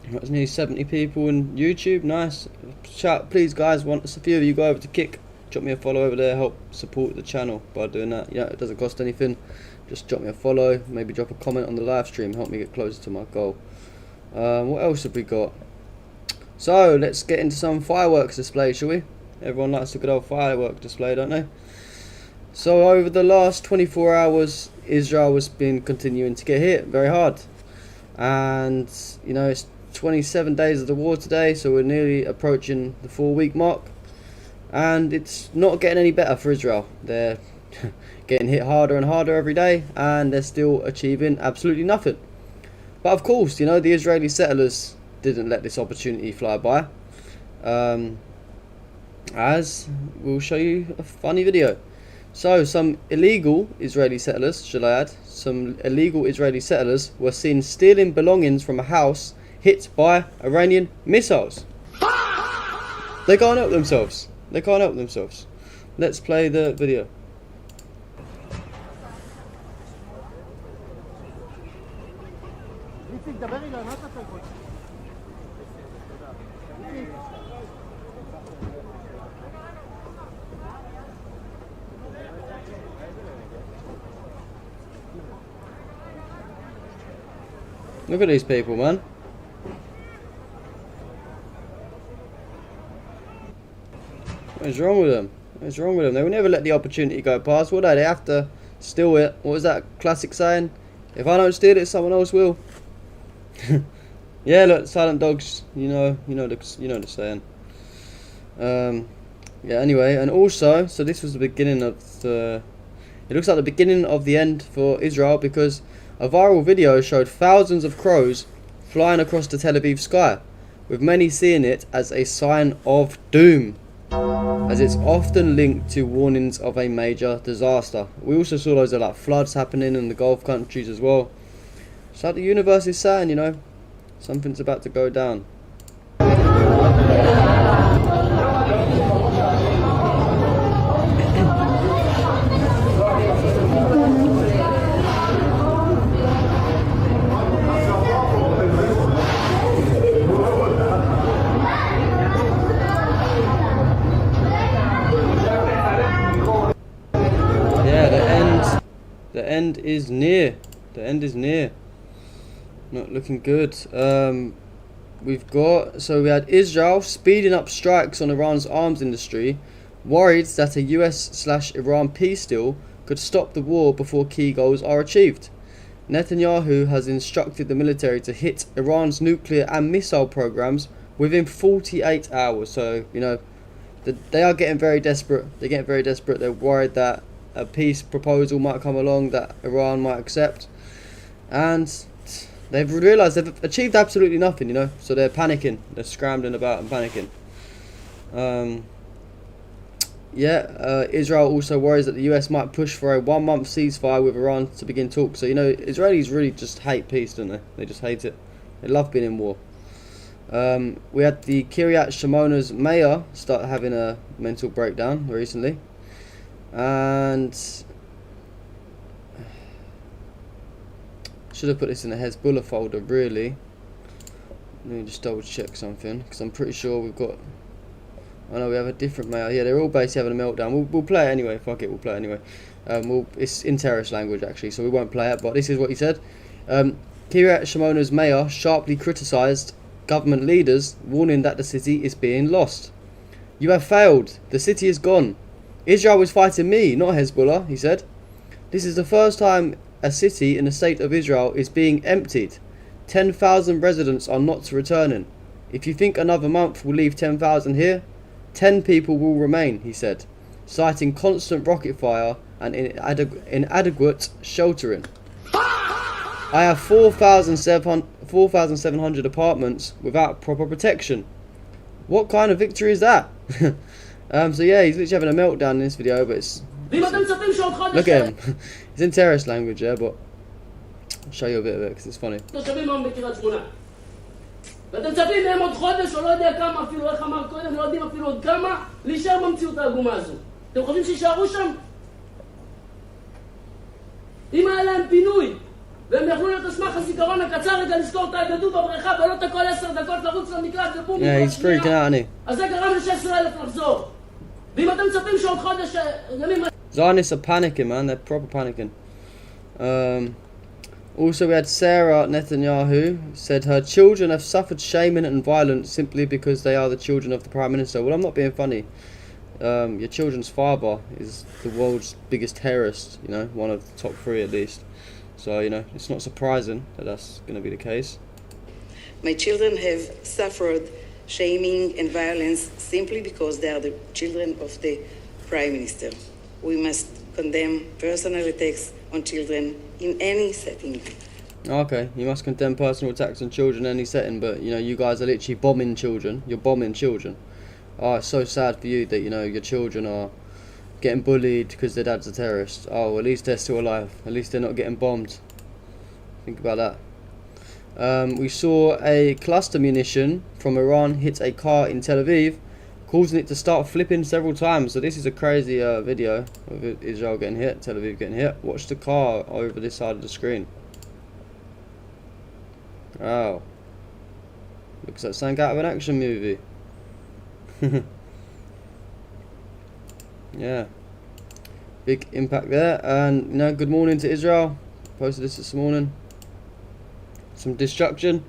That's nearly 70 people on YouTube, nice. Shout, please guys, once a few of you go over to Kick, drop me a follow over there, help support the channel by doing that. Yeah, it doesn't cost anything, just drop me a follow, maybe drop a comment on the live stream, help me get closer to my goal. What else have we got? So, let's get into some fireworks display, shall we? Everyone likes a good old firework display, don't they? So over the last 24 hours, Israel has been continuing to get hit very hard. And, you know, it's 27 days of the war today, so we're nearly approaching the 4-week mark. And it's not getting any better for Israel. They're getting hit harder and harder every day, and they're still achieving absolutely nothing. But of course, you know, the Israeli settlers didn't let this opportunity fly by. As we'll show you a funny video. So, some illegal Israeli settlers, shall I add, some illegal Israeli settlers were seen stealing belongings from a house hit by Iranian missiles. They can't help themselves. They can't help themselves. Let's play the video. Look at these people, man. What is wrong with them? What is wrong with them? They will never let the opportunity go past, will they? They have to steal it. What was that classic saying? If I don't steal it, someone else will. Yeah, look, silent dogs. You know the saying. Yeah. Anyway, and also, so this was the beginning of the. It looks like the beginning of the end for Israel, because a viral video showed thousands of crows flying across the Tel Aviv sky, with many seeing it as a sign of doom, as it's often linked to warnings of a major disaster. We also saw loads of like floods happening in the Gulf countries as well. So the universe is saying, you know, something's about to go down. The end is near. The end is near. Not looking good. We had Israel speeding up strikes on Iran's arms industry, worried that a US/Iran peace deal could stop the war before key goals are achieved. Netanyahu has instructed the military to hit Iran's nuclear and missile programs within 48 hours. So, you know, they are getting very desperate. They're getting very desperate. They're worried that a peace proposal might come along that Iran might accept. And they've realised they've achieved absolutely nothing, you know. So they're panicking. They're scrambling about and panicking. Israel also worries that the US might push for a 1-month ceasefire with Iran to begin talks. So, you know, Israelis really just hate peace, don't they? They just hate it. They love being in war. We had the Kiryat Shimona's mayor start having a mental breakdown recently. And should have put this in the Hezbollah folder, really. Let me just double check something, because I'm pretty sure we've got... I know we have a different mail. Yeah, they're all basically having a meltdown. We'll play it anyway. Fuck it, we'll play it anyway. It's in terrorist language, actually, so we won't play it, but this is what he said. Kiryat Shimona's mayor sharply criticised government leaders, warning that the city is being lost. "You have failed. The city is gone. Israel is fighting me, not Hezbollah," he said. "This is the first time a city in the state of Israel is being emptied. 10,000 residents are not returning. If you think another month will leave 10,000 here, 10 people will remain," he said, citing constant rocket fire and inadequate sheltering. "I have 4,700 apartments without proper protection. What kind of victory is that?" So yeah, he's literally having a meltdown in this video, but it's... Look at him. It's in terrorist language, yeah, but I'll show you a bit of it because it's funny. ואתם מצפים מהם עוד חודש או לא יודע כמה אפילו, איך אמר קודם, לא יודעים אפילו עוד כמה, להישאר במציאות העגומה הזו. אתם חושבים שישארו שם? אם היה להם פינוי, והם יכלו להיות אשמח הזיכרון הקצר רגע לזכור את ההגדות בבריכה ולא את הכל 10 דקות לרוץ למקלט ובום, אז זה גרם ל-16,000 לחזור. ואם אתם מצפים שעוד חודש... Zionists are panicking, man. They're proper panicking. Also, we had Sarah Netanyahu said her children have suffered shaming and violence simply because they are the children of the Prime Minister. Well, I'm not being funny. Your children's father is the world's biggest terrorist, you know, one of the top 3 at least. So, you know, it's not surprising that that's going to be the case. "My children have suffered shaming and violence simply because they are the children of the Prime Minister. We must condemn personal attacks on children in any setting." Okay, you must condemn personal attacks on children in any setting, but, you know, you guys are literally bombing children. You're bombing children. Oh, it's so sad for you that, you know, your children are getting bullied because their dad's a terrorist. Oh, at least they're still alive. At least they're not getting bombed. Think about that. We saw a cluster munition from Iran hit a car in Tel Aviv, causing it to start flipping several times. So this is a crazy video of Israel getting hit, Tel Aviv getting hit. Watch the car over this side of the screen. Wow. Looks like something out of an action movie. Yeah. Big impact there. And, you know, good morning to Israel. Posted this morning. Some destruction.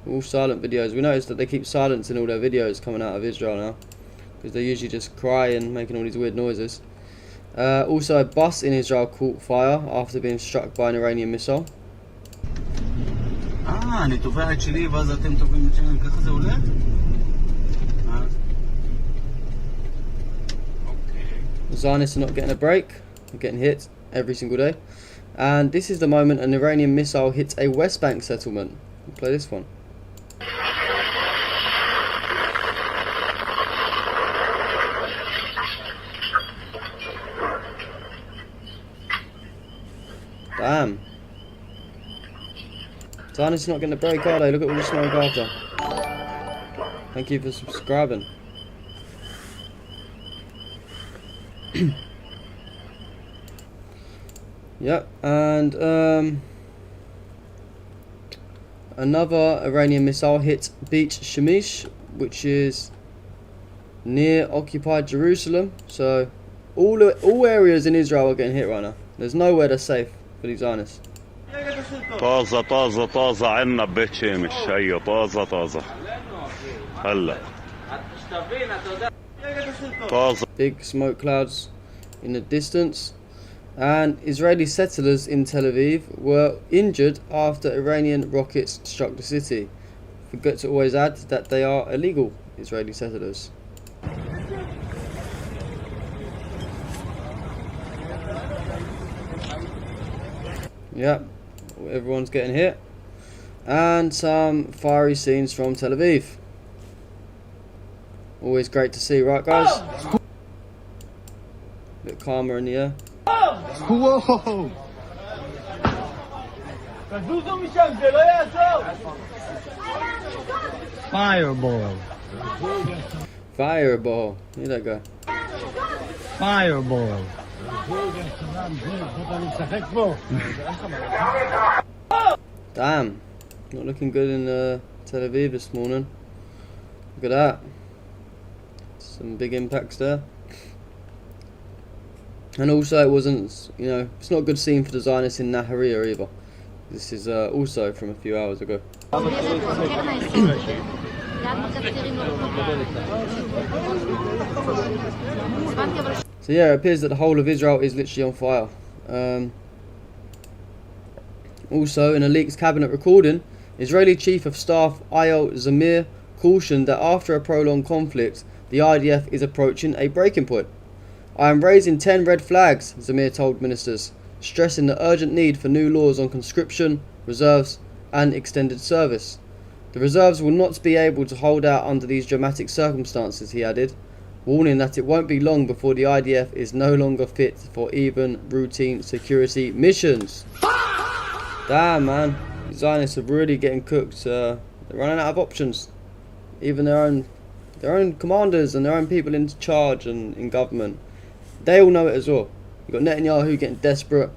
All silent videos. We noticed that they keep silencing all their videos coming out of Israel now, because they're usually just crying, making all these weird noises. Also, a bus in Israel caught fire after being struck by an Iranian missile. אני תובע את שלי ואז אתם תובעים את שלי, ככה זה הולך? The Zionists are not getting a break. They're getting hit every single day. And this is the moment an Iranian missile hits a West Bank settlement. We'll play this one. Damn. Zionists not getting a break, are they? Look at all the smoke after. Thank you for subscribing. Yep, and another Iranian missile hit Beach Shemesh, which is near occupied Jerusalem. So all areas in Israel are getting hit right now. There's nowhere that's safe for these Zionists. طازة طازة طازة عنا ببيت شمش. أيوة طازة طازة هلا طازة. Big smoke clouds in the distance. And Israeli settlers in Tel Aviv were injured after Iranian rockets struck the city. Forget to always add that they are illegal Israeli settlers. Yep, everyone's getting hit. And some fiery scenes from Tel Aviv. Always great to see, right guys? A bit calmer in the air. Whoa! Fireball. Fireball. Here that go. Fireball. Damn. Not looking good in Tel Aviv this morning. Look at that. Some big impacts there. And also it wasn't, you know, it's not a good scene for the Zionists in Nahariya either. This is also from a few hours ago. So yeah, it appears that the whole of Israel is literally on fire. Also, in a leaked cabinet recording, Israeli Chief of Staff Eyal Zamir cautioned that after a prolonged conflict, the IDF is approaching a breaking point. I am raising 10 red flags, Zamir told ministers, stressing the urgent need for new laws on conscription, reserves and extended service. The reserves will not be able to hold out under these dramatic circumstances, he added, warning that it won't be long before the IDF is no longer fit for even routine security missions. Damn, man. The Zionists are really getting cooked. They're running out of options. Even their own commanders and their own people in charge and in government, they all know it as well. You got Netanyahu getting desperate.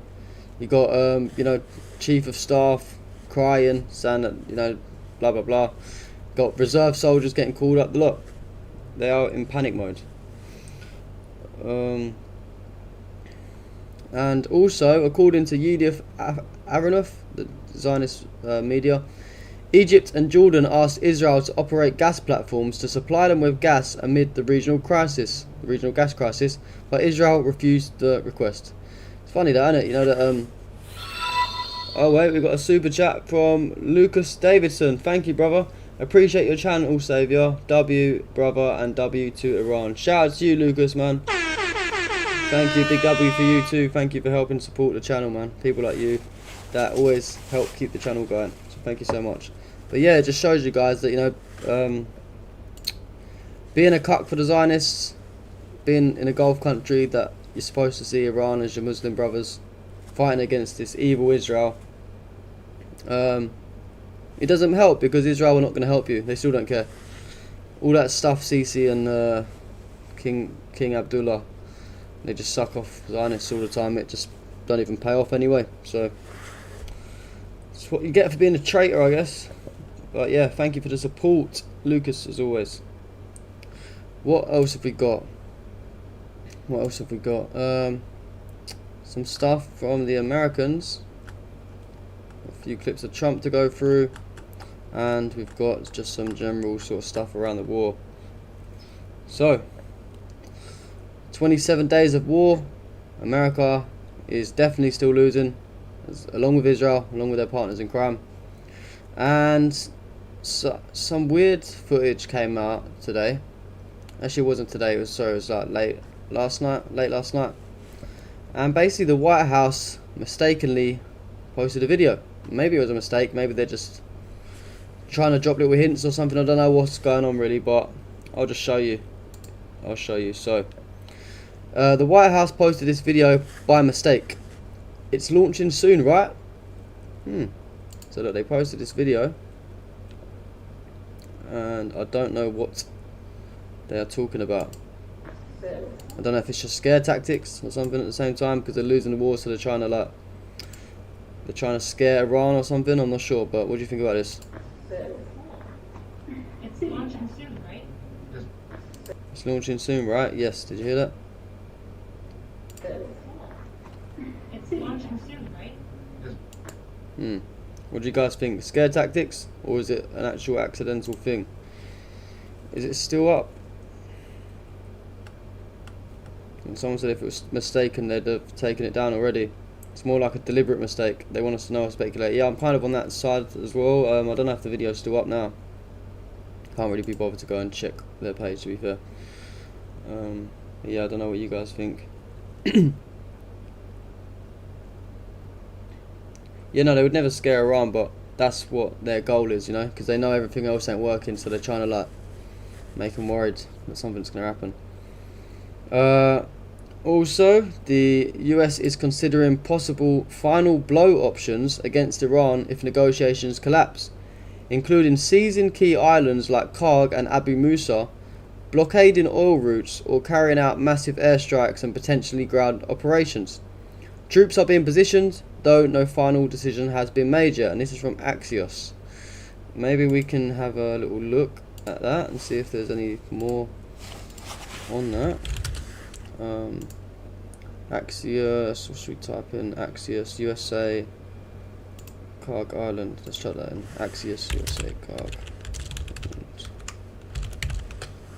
You got you know, Chief of Staff crying, saying that, you know, blah blah blah. Got reserve soldiers getting called up the lot. They are in panic mode. And also, according to Yedioth Ahronoth, the Zionist media, Egypt and Jordan asked Israel to operate gas platforms to supply them with gas amid the regional gas crisis, but Israel refused the request. It's funny that, isn't it? You know that. Oh wait, we've got a super chat from Lucas Davidson. Thank you, brother. Appreciate your channel, saviour. W, brother, and W to Iran. Shout out to you, Lucas, man. Thank you, big W for you too. Thank you for helping support the channel, man. People like you that always help keep the channel going. So thank you so much. But yeah, it just shows you guys that, you know, being a cuck for the Zionists, being in a Gulf country that you're supposed to see Iran as your Muslim brothers, fighting against this evil Israel, it doesn't help, because Israel are not going to help you. They still don't care. All that stuff, Sisi and King Abdullah, they just suck off Zionists all the time. It just don't even pay off anyway. So it's what you get for being a traitor, I guess. But yeah, thank you for the support, Lucas, as always. What else have we got? What else have we got? Some stuff from the Americans. A few clips of Trump to go through. And we've got just some general sort of stuff around the war. So, 27 days of war. America is definitely still losing, along with Israel, along with their partners in crime. And so, some weird footage came out today. Actually, it wasn't today. It was like late last night. And basically, the White House mistakenly posted a video. Maybe it was a mistake. Maybe they're just trying to drop little hints or something. I don't know what's going on really, but I'll just show you. I'll show you. So, the White House posted this video by mistake. It's launching soon, right? So look, they posted this video, and I don't know what they are talking about. I don't know if it's just scare tactics or something at the same time, because they're losing the war, so they're trying to scare Iran or something. I'm not sure, but what do you think about this? It's launching soon, right? It's launching soon, right? Yes. Did you hear that? It's launching soon, right? What do you guys think? Scare tactics, or is it an actual accidental thing? Is it still up? And someone said if it was mistaken, they'd have taken it down already. It's more like a deliberate mistake. They want us to know or speculate. Yeah, I'm kind of on that side as well. I don't know if the video's still up now. Can't really be bothered to go and check their page, to be fair. Yeah, I don't know what you guys think. Yeah, no, they would never scare Iran, but that's what their goal is, you know, because they know everything else ain't working, so they're trying to like make them worried that something's going to happen. Also, the US is considering possible final blow options against Iran if negotiations collapse, including seizing key islands like Karg and Abu Musa, blockading oil routes, or carrying out massive airstrikes and potentially ground operations. Troops are being positioned, though no final decision has been made yet, and this is from Axios. Maybe we can have a little look at that and see if there's any more on that. Axios, what should we type in? Axios USA Karg Island. Let's try that in. Axios USA Karg.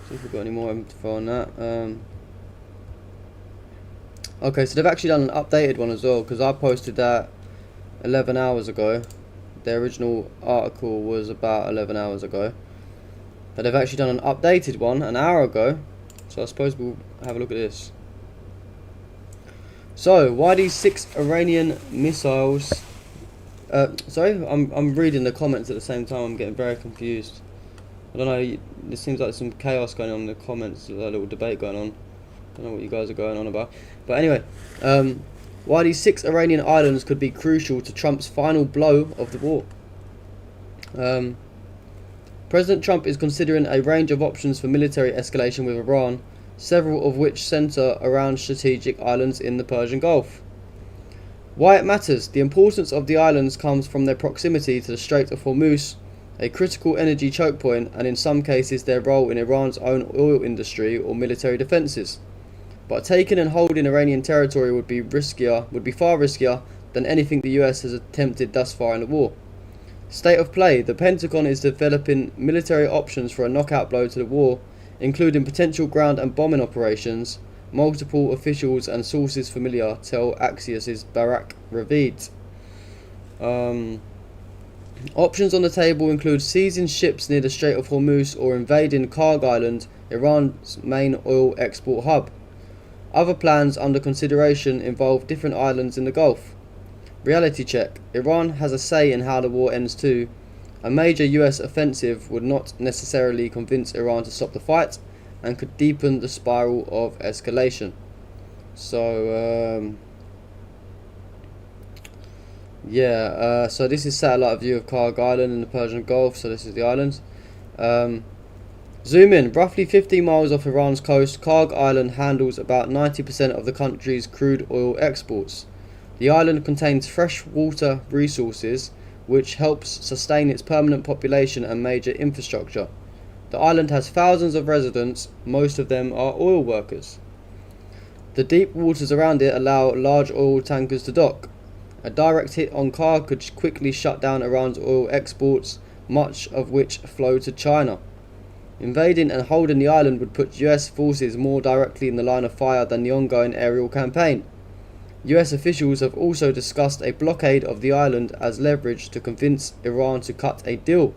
See if we've got any more info on that. Okay, so they've actually done an updated one as well, because I posted that 11 hours ago. The original article was about 11 hours ago, but they've actually done an updated one an hour ago. So I suppose we'll have a look at this. So, why these 6 Iranian missiles... sorry, I'm reading the comments at the same time. I'm getting very confused. I don't know, it seems like there's some chaos going on in the comments. There's a little debate going on. I don't know what you guys are going on about. But anyway, why these 6 Iranian islands could be crucial to Trump's final blow of the war. President Trump is considering a range of options for military escalation with Iran, several of which centre around strategic islands in the Persian Gulf. Why it matters. The importance of the islands comes from their proximity to the Strait of Hormuz, a critical energy choke point, and in some cases their role in Iran's own oil industry or military defences. But taking and holding Iranian territory would be far riskier than anything the US has attempted thus far in the war. State of play. The Pentagon is developing military options for a knockout blow to the war, including potential ground and bombing operations. Multiple officials and sources familiar tell Axios' Barak Ravid. Options on the table include seizing ships near the Strait of Hormuz or invading Karg Island, Iran's main oil export hub. Other plans under consideration involve different islands in the Gulf. Reality check. Iran has a say in how the war ends too. A major US offensive would not necessarily convince Iran to stop the fight and could deepen the spiral of escalation. So, so this is satellite view of Karg Island in the Persian Gulf. So this is the island. Zoom in. Roughly 15 miles off Iran's coast, Karg Island handles about 90% of the country's crude oil exports. The island contains freshwater resources, which helps sustain its permanent population and major infrastructure. The island has thousands of residents, most of them are oil workers. The deep waters around it allow large oil tankers to dock. A direct hit on Karg could quickly shut down Iran's oil exports, much of which flow to China. Invading and holding the island would put US forces more directly in the line of fire than the ongoing aerial campaign. US officials have also discussed a blockade of the island as leverage to convince Iran to cut a deal.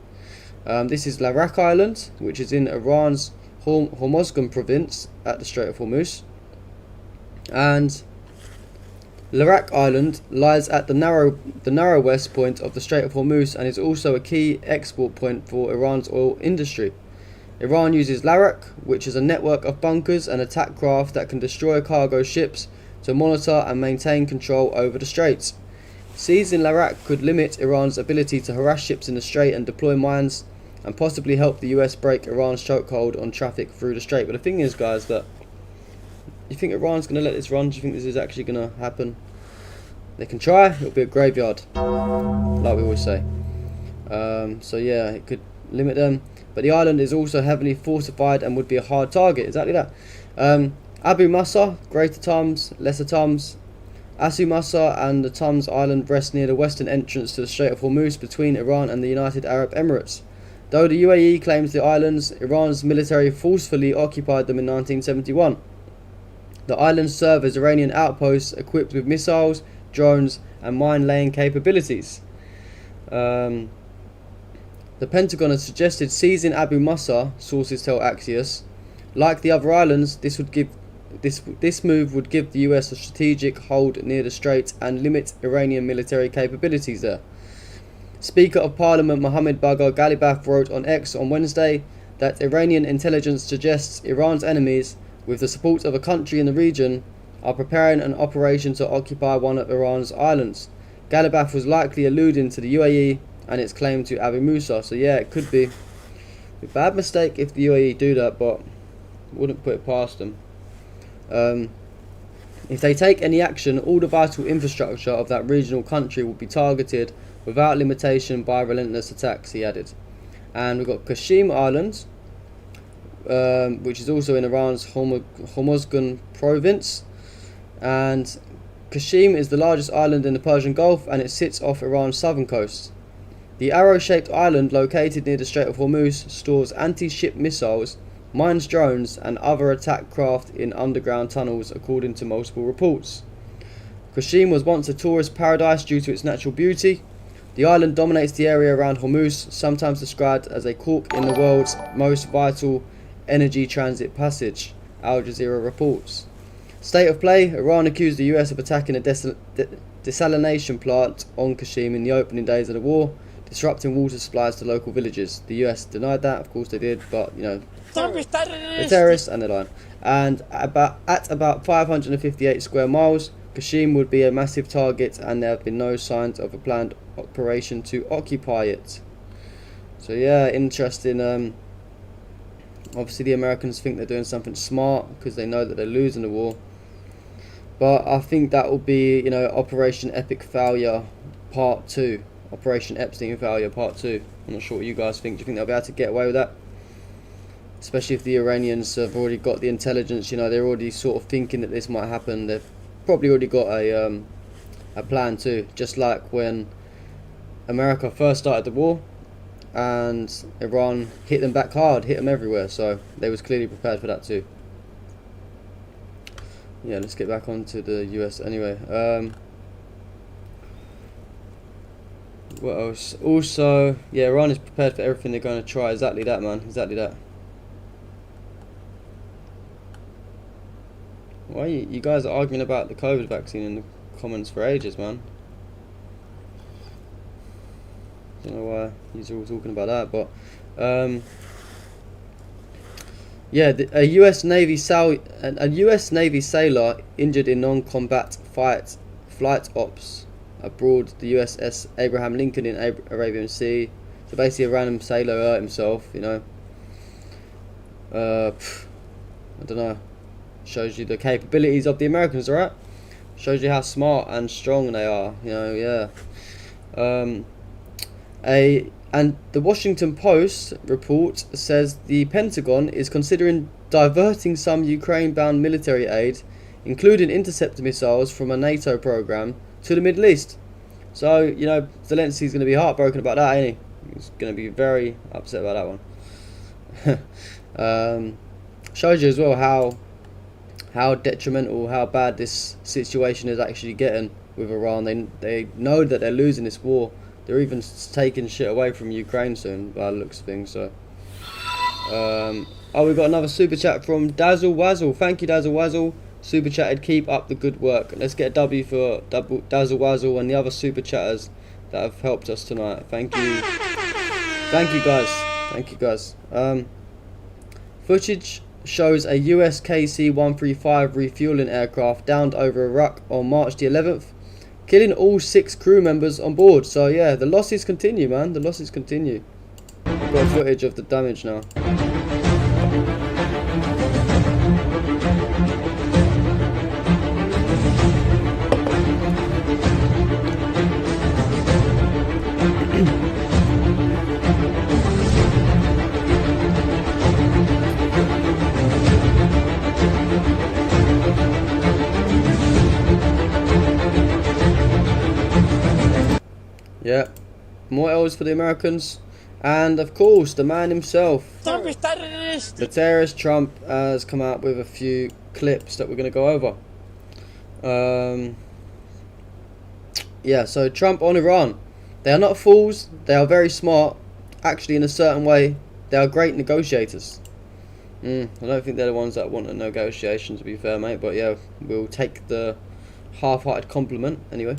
This is Larak Island, which is in Iran's Hormozgan province at the Strait of Hormuz. And Larak Island lies at the narrow west point of the Strait of Hormuz and is also a key export point for Iran's oil industry. Iran uses Larak, which is a network of bunkers and attack craft that can destroy cargo ships, to monitor and maintain control over the straits. Seizing Larak could limit Iran's ability to harass ships in the strait and deploy mines, and possibly help the US break Iran's chokehold on traffic through the strait. But the thing is, guys, that you think Iran's going to let this run? Do you think this is actually going to happen? They can try. It'll be a graveyard, like we always say. So yeah, it could limit them. But the island is also heavily fortified and would be a hard target. Exactly that. Abu Musa, Greater Tums, Lesser Tums. Asu Musa and the Tums Island rest near the western entrance to the Strait of Hormuz between Iran and the United Arab Emirates. Though the UAE claims the islands, Iran's military forcefully occupied them in 1971. The islands serve as Iranian outposts equipped with missiles, drones and mine-laying capabilities. The Pentagon has suggested seizing Abu Musa, sources tell Axios. Like the other islands, this move would give the US a strategic hold near the strait and limit Iranian military capabilities there. Speaker of Parliament Mohammad Bagher Ghalibaf wrote on X on Wednesday that Iranian intelligence suggests Iran's enemies, with the support of a country in the region, are preparing an operation to occupy one of Iran's islands. Ghalibaf was likely alluding to the UAE and its claim to Abu Musa, so yeah, it could be a bad mistake if the UAE do that, but wouldn't put it past them. If they take any action, all the vital infrastructure of that regional country will be targeted without limitation by relentless attacks, he added. And we've got Qashim Island, which is also in Iran's Hormozgan province, and Qashim is the largest island in the Persian Gulf and it sits off Iran's southern coast. The arrow-shaped island located near the Strait of Hormuz stores anti-ship missiles, mines drones and other attack craft in underground tunnels, according to multiple reports. Qashim was once a tourist paradise due to its natural beauty. The island dominates the area around Hormuz, sometimes described as a cork in the world's most vital energy transit passage, Al Jazeera reports. State of play: Iran accused the US of attacking a desalination plant on Qashim in the opening days of the war, disrupting water supplies to local villages. The US denied that, of course they did, but you know, they're terrorists and they're lying. And at about 558 square miles, Qashim would be a massive target, and there have been no signs of a planned operation to occupy it. So yeah, interesting. Obviously the Americans think they're doing something smart because they know that they're losing the war. But I think that will be, you know, Operation Epic Failure Part 2. Operation Epstein Failure Part 2. I'm not sure what you guys think. Do you think they'll be able to get away with that? Especially if the Iranians have already got the intelligence, you know, they're already sort of thinking that this might happen. They've probably already got a plan too. Just like when America first started the war and Iran hit them back hard, hit them everywhere. So they was clearly prepared for that too. Yeah, let's get back onto the US anyway. What else? Also, yeah, Iran is prepared for everything they're going to try. Exactly that, man. Exactly that. Why you guys are arguing about the COVID vaccine in the comments for ages, man? Don't know why you're all talking about that, but yeah, a US Navy sailor injured in non-combat flight ops aboard the USS Abraham Lincoln in Arabian Sea. So basically, a random sailor hurt himself. You know, I don't know. Shows you the capabilities of the Americans, alright? Shows you how smart and strong they are. You know, yeah. And the Washington Post report says the Pentagon is considering diverting some Ukraine-bound military aid, including interceptor missiles from a NATO program, to the Middle East. So, you know, Zelensky's going to be heartbroken about that, ain't he? He's going to be very upset about that one. Shows you as well how detrimental, how bad this situation is actually getting with Iran. They know that they're losing this war. They're even taking shit away from Ukraine soon, by the looks of things. So, oh, we've got another super chat from Dazzle Wazzle. Thank you, Dazzle Wazzle. Super chatted. Keep up the good work. Let's get a W for Dazzle Wazzle and the other super chatters that have helped us tonight. Thank you. Thank you, guys. Thank you, guys. Footage shows a US KC-135 refueling aircraft downed over Iraq on March the 11th. Killing all 6 crew members on board. So yeah, the losses continue, man. The losses continue. We've got footage of the damage now. Yeah, more L's for the Americans, and of course the man himself, the terrorist Trump, has come out with a few clips that we're going to go over. Yeah, so Trump on Iran. They are not fools. They are very smart. Actually, in a certain way, they are great negotiators. I don't think they're the ones that want a negotiation, to be fair, mate. But yeah, we'll take the half-hearted compliment anyway.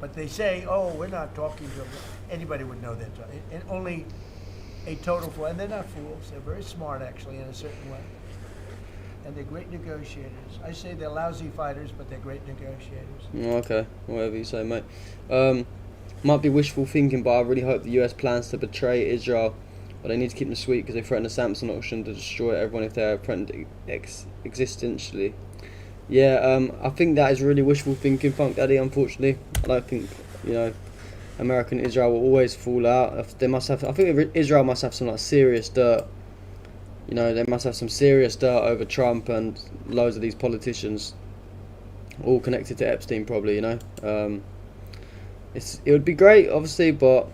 But they say, oh, we're not talking to them. Anybody would know that. And only a total fool. And they're not fools. They're very smart, actually, in a certain way. And they're great negotiators. I say they're lousy fighters, but they're great negotiators. Okay, whatever you say, mate. Might be wishful thinking, but I really hope the US plans to betray Israel. But they need to keep them sweet because they threatened a Samson auction to destroy everyone if they're threatened existentially. Yeah, I think that is really wishful thinking, Funk Daddy, unfortunately. I don't think, you know, America and Israel will always fall out. They must have, I think Israel must have some like serious dirt. You know, they must have some serious dirt over Trump and loads of these politicians, all connected to Epstein, probably. You know, it would be great, obviously, but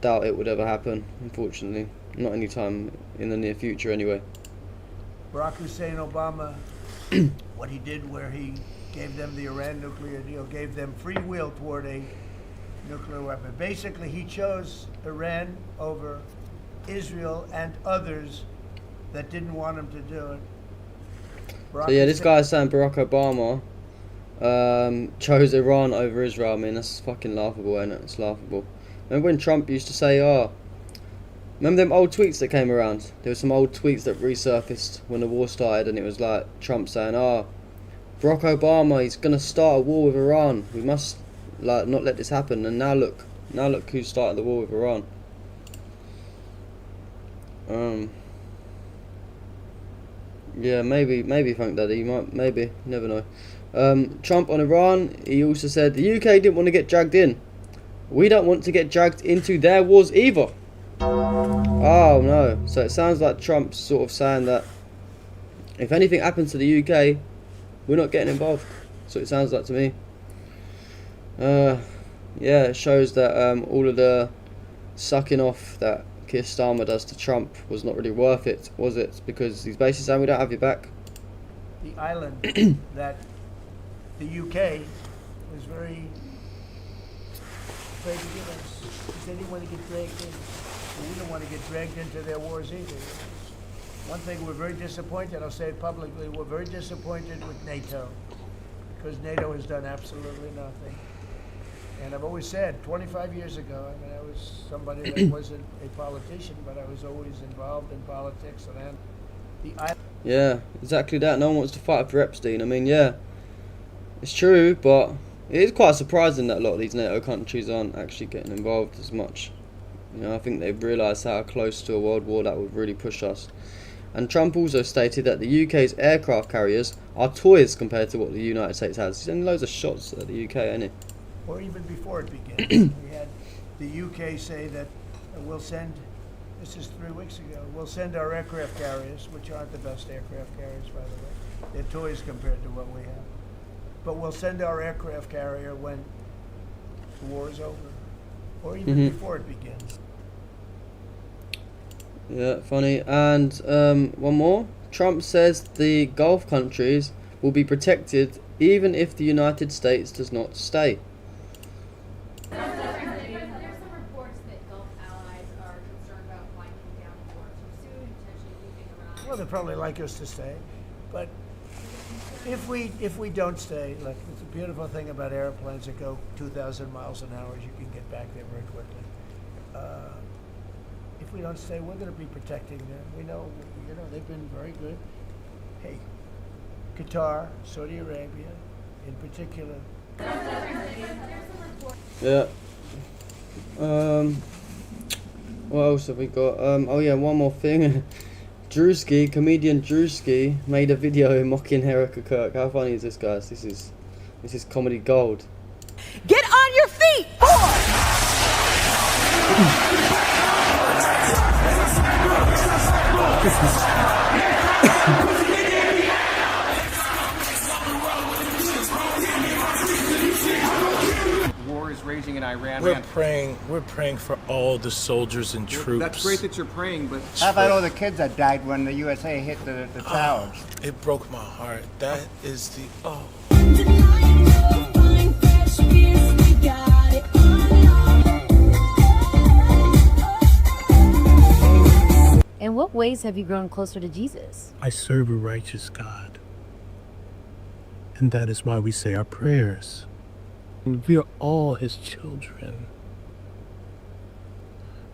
doubt it would ever happen. Unfortunately, not anytime in the near future, anyway. Barack Hussein Obama, what he did, where he gave them the Iran nuclear deal, gave them free will toward a nuclear weapon. Basically, he chose Iran over Israel and others that didn't want him to do it. So yeah, this guy's saying Barack Obama chose Iran over Israel. I mean, that's fucking laughable, isn't it? It's laughable. Remember when Trump used to say, remember them old tweets that came around? There were some old tweets that resurfaced when the war started, and it was like Trump saying, Barack Obama, he's gonna start a war with Iran. We must like not let this happen. And now look who started the war with Iran. Yeah, maybe Funk Daddy, you might, maybe, never know. Trump on Iran, he also said the UK didn't want to get dragged in. We don't want to get dragged into their wars either. Oh no, so it sounds like Trump's sort of saying that if anything happens to the UK, we're not getting involved. So it sounds like to me. Yeah, it shows that all of the sucking off that Keir Starmer does to Trump was not really worth it, was it? Because he's basically saying we don't have your back. The island that the UK was very afraid to give us. They didn't want to get dragged in. But we don't want to get dragged into their wars either. One thing we're very disappointed, I'll say it publicly, we're very disappointed with NATO because NATO has done absolutely nothing. And I've always said, 25 years ago, I mean, I was somebody that wasn't a politician, but I was always involved in politics. And then yeah, exactly that. No one wants to fight for Epstein. I mean, yeah, it's true, but it is quite surprising that a lot of these NATO countries aren't actually getting involved as much. You know, I think they've realised how close to a world war that would really push us. And Trump also stated that the UK's aircraft carriers are toys compared to what the United States has. He's sending loads of shots at the UK, ain't he? Or even before it began. We had the UK say that we'll send, this is 3 weeks ago, we'll send our aircraft carriers, which aren't the best aircraft carriers, by the way. They're toys compared to what we have. But we'll send our aircraft carrier when the war is over, or even before it begins. Yeah, funny. And one more. Trump says the Gulf countries will be protected even if the United States does not stay. There's some reports that Gulf allies are concerned about winding down the war too soon, potentially leaving Iran. Well, they'd probably like us to stay, but if we don't stay, look, it's a beautiful thing about airplanes that go 2,000 miles an hour. You can get back there very quickly. If we don't stay, we're going to be protecting them. We know, you know, they've been very good. Hey, Qatar, Saudi Arabia, in particular. Yeah. What else have we got? Oh yeah, one more thing. Drewski, comedian Drewski, made a video mocking Erica Kirk. How funny is this, guys? This is comedy gold. Get on your feet, boy! War is raging in Iran. We're praying for all the soldiers and troops. That's great that you're praying, but how about all the kids that died when the USA hit the towers? It broke my heart. That is the In what ways have you grown closer to Jesus? I serve a righteous God. And that is why we say our prayers. And we are all his children.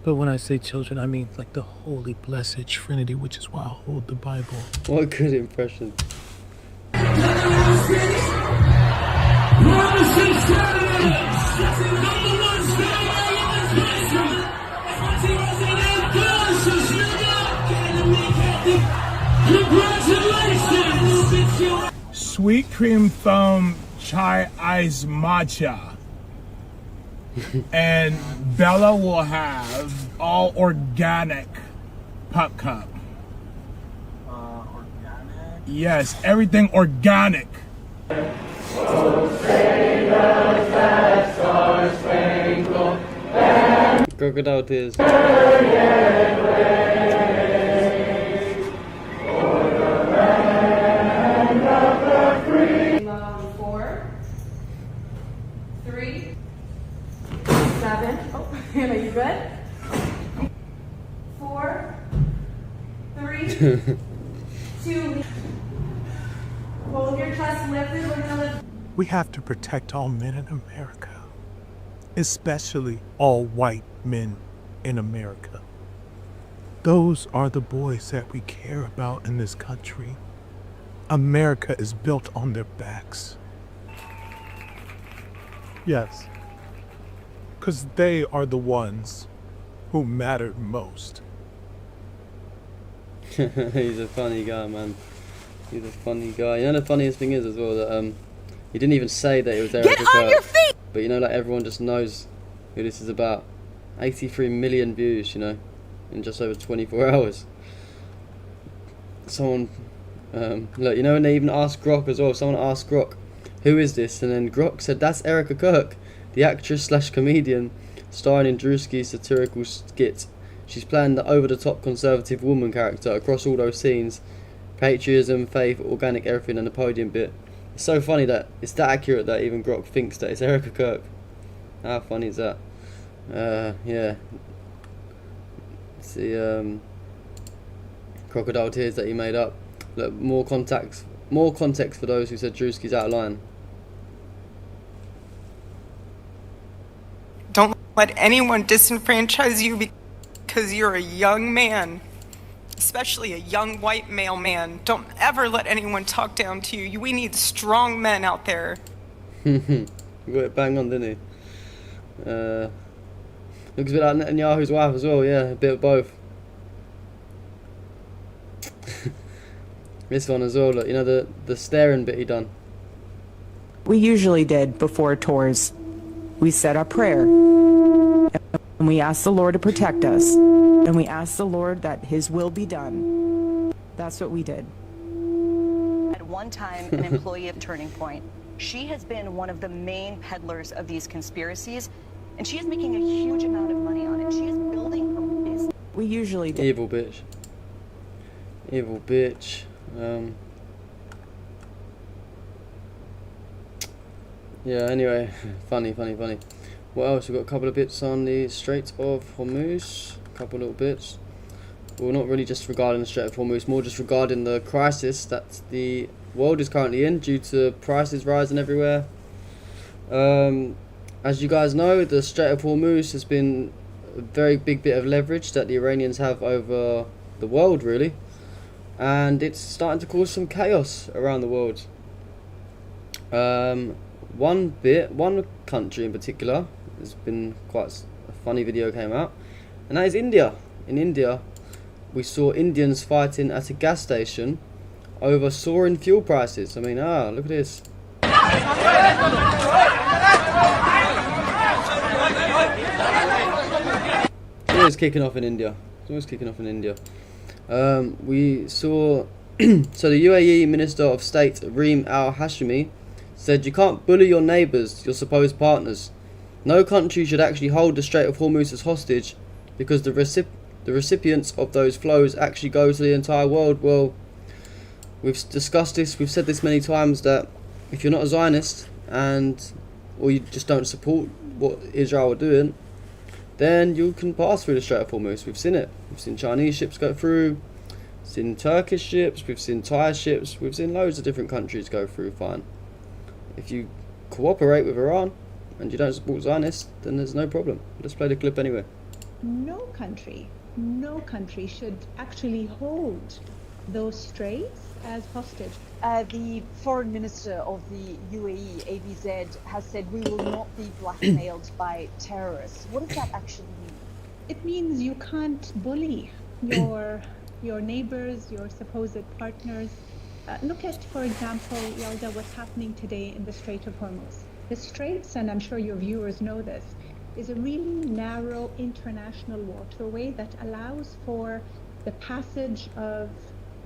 But when I say children, I mean like the holy, blessed Trinity, which is why I hold the Bible. What a good impression. Sweet cream foam chai ice matcha. And Bella will have all organic pop cup. Organic? Yes, everything organic. Crocodile tears. Hannah, you good? 4, 3, 2. Hold your chest lifted. We're gonna lift. We have to protect all men in America, especially all white men in America. Those are the boys that we care about in this country. America is built on their backs. Yes. Because they are the ones who mattered most. He's a funny guy, man. He's a funny guy. You know the funniest thing is as well that he didn't even say that it was Erica Kirk. Get on your feet! But you know, like everyone just knows who this is about. 83 million views, you know, in just over 24 hours. Someone, look, you know, when they even asked Grok as well. Someone asked Grok, "Who is this?" And then Grok said, "That's Erica Kirk, the actress/comedian starring in Drewski's satirical skit. She's playing the over-the-top conservative woman character across all those scenes. Patriotism, faith, organic everything, and the podium bit." It's so funny that it's that accurate that even Grok thinks that it's Erica Kirk. How funny is that? Yeah. It's the crocodile tears that he made up. Look, more context for those who said Drewski's out of line. Don't let anyone disenfranchise you because you're a young man, especially a young white male man. Don't ever let anyone talk down to you. We need strong men out there. You got it bang on, didn't he? Looks a bit like Netanyahu's wife as well, yeah, a bit of both. This one as well, look, you know the staring bit he done. We usually did before tours. We said our prayer, and we asked the Lord to protect us, and we asked the Lord that His will be done. That's what we did. At one time, an employee of Turning Point, she has been one of the main peddlers of these conspiracies, and she is making a huge amount of money on it. She is building her business. We usually did. Evil bitch. Evil bitch. Yeah, anyway, funny. What else? We've got a couple of bits on the Strait of Hormuz. A couple little bits. Well, not really just regarding the Strait of Hormuz, more just regarding the crisis that the world is currently in due to prices rising everywhere. As you guys know, the Strait of Hormuz has been a very big bit of leverage that the Iranians have over the world, really. And it's starting to cause some chaos around the world. One country in particular, there's been quite a funny video came out, and that is India. In India, we saw Indians fighting at a gas station over soaring fuel prices. I mean, look at this. It's always kicking off in India. We saw so the UAE Minister of State Reem Al Hashimi said, "You can't bully your neighbours, your supposed partners. No country should actually hold the Strait of Hormuz as hostage, because the recipients of those flows actually go to the entire world. Well, we've discussed this, we've said this many times, that if you're not a Zionist or you just don't support what Israel are doing, then you can pass through the Strait of Hormuz. We've seen it. We've seen Chinese ships go through, we've seen Turkish ships, we've seen Thai ships, we've seen loads of different countries go through fine. If you cooperate with Iran and you don't support Zionists, then there's no problem. Let's play the clip anyway. No country should actually hold those straits as hostage. The foreign minister of the UAE, AVZ, has said we will not be blackmailed by terrorists. What does that actually mean? It means you can't bully your neighbors, your supposed partners. Look at, for example, Yalda, what's happening today in the Strait of Hormuz. The Straits, and I'm sure your viewers know this, is a really narrow international waterway that allows for the passage of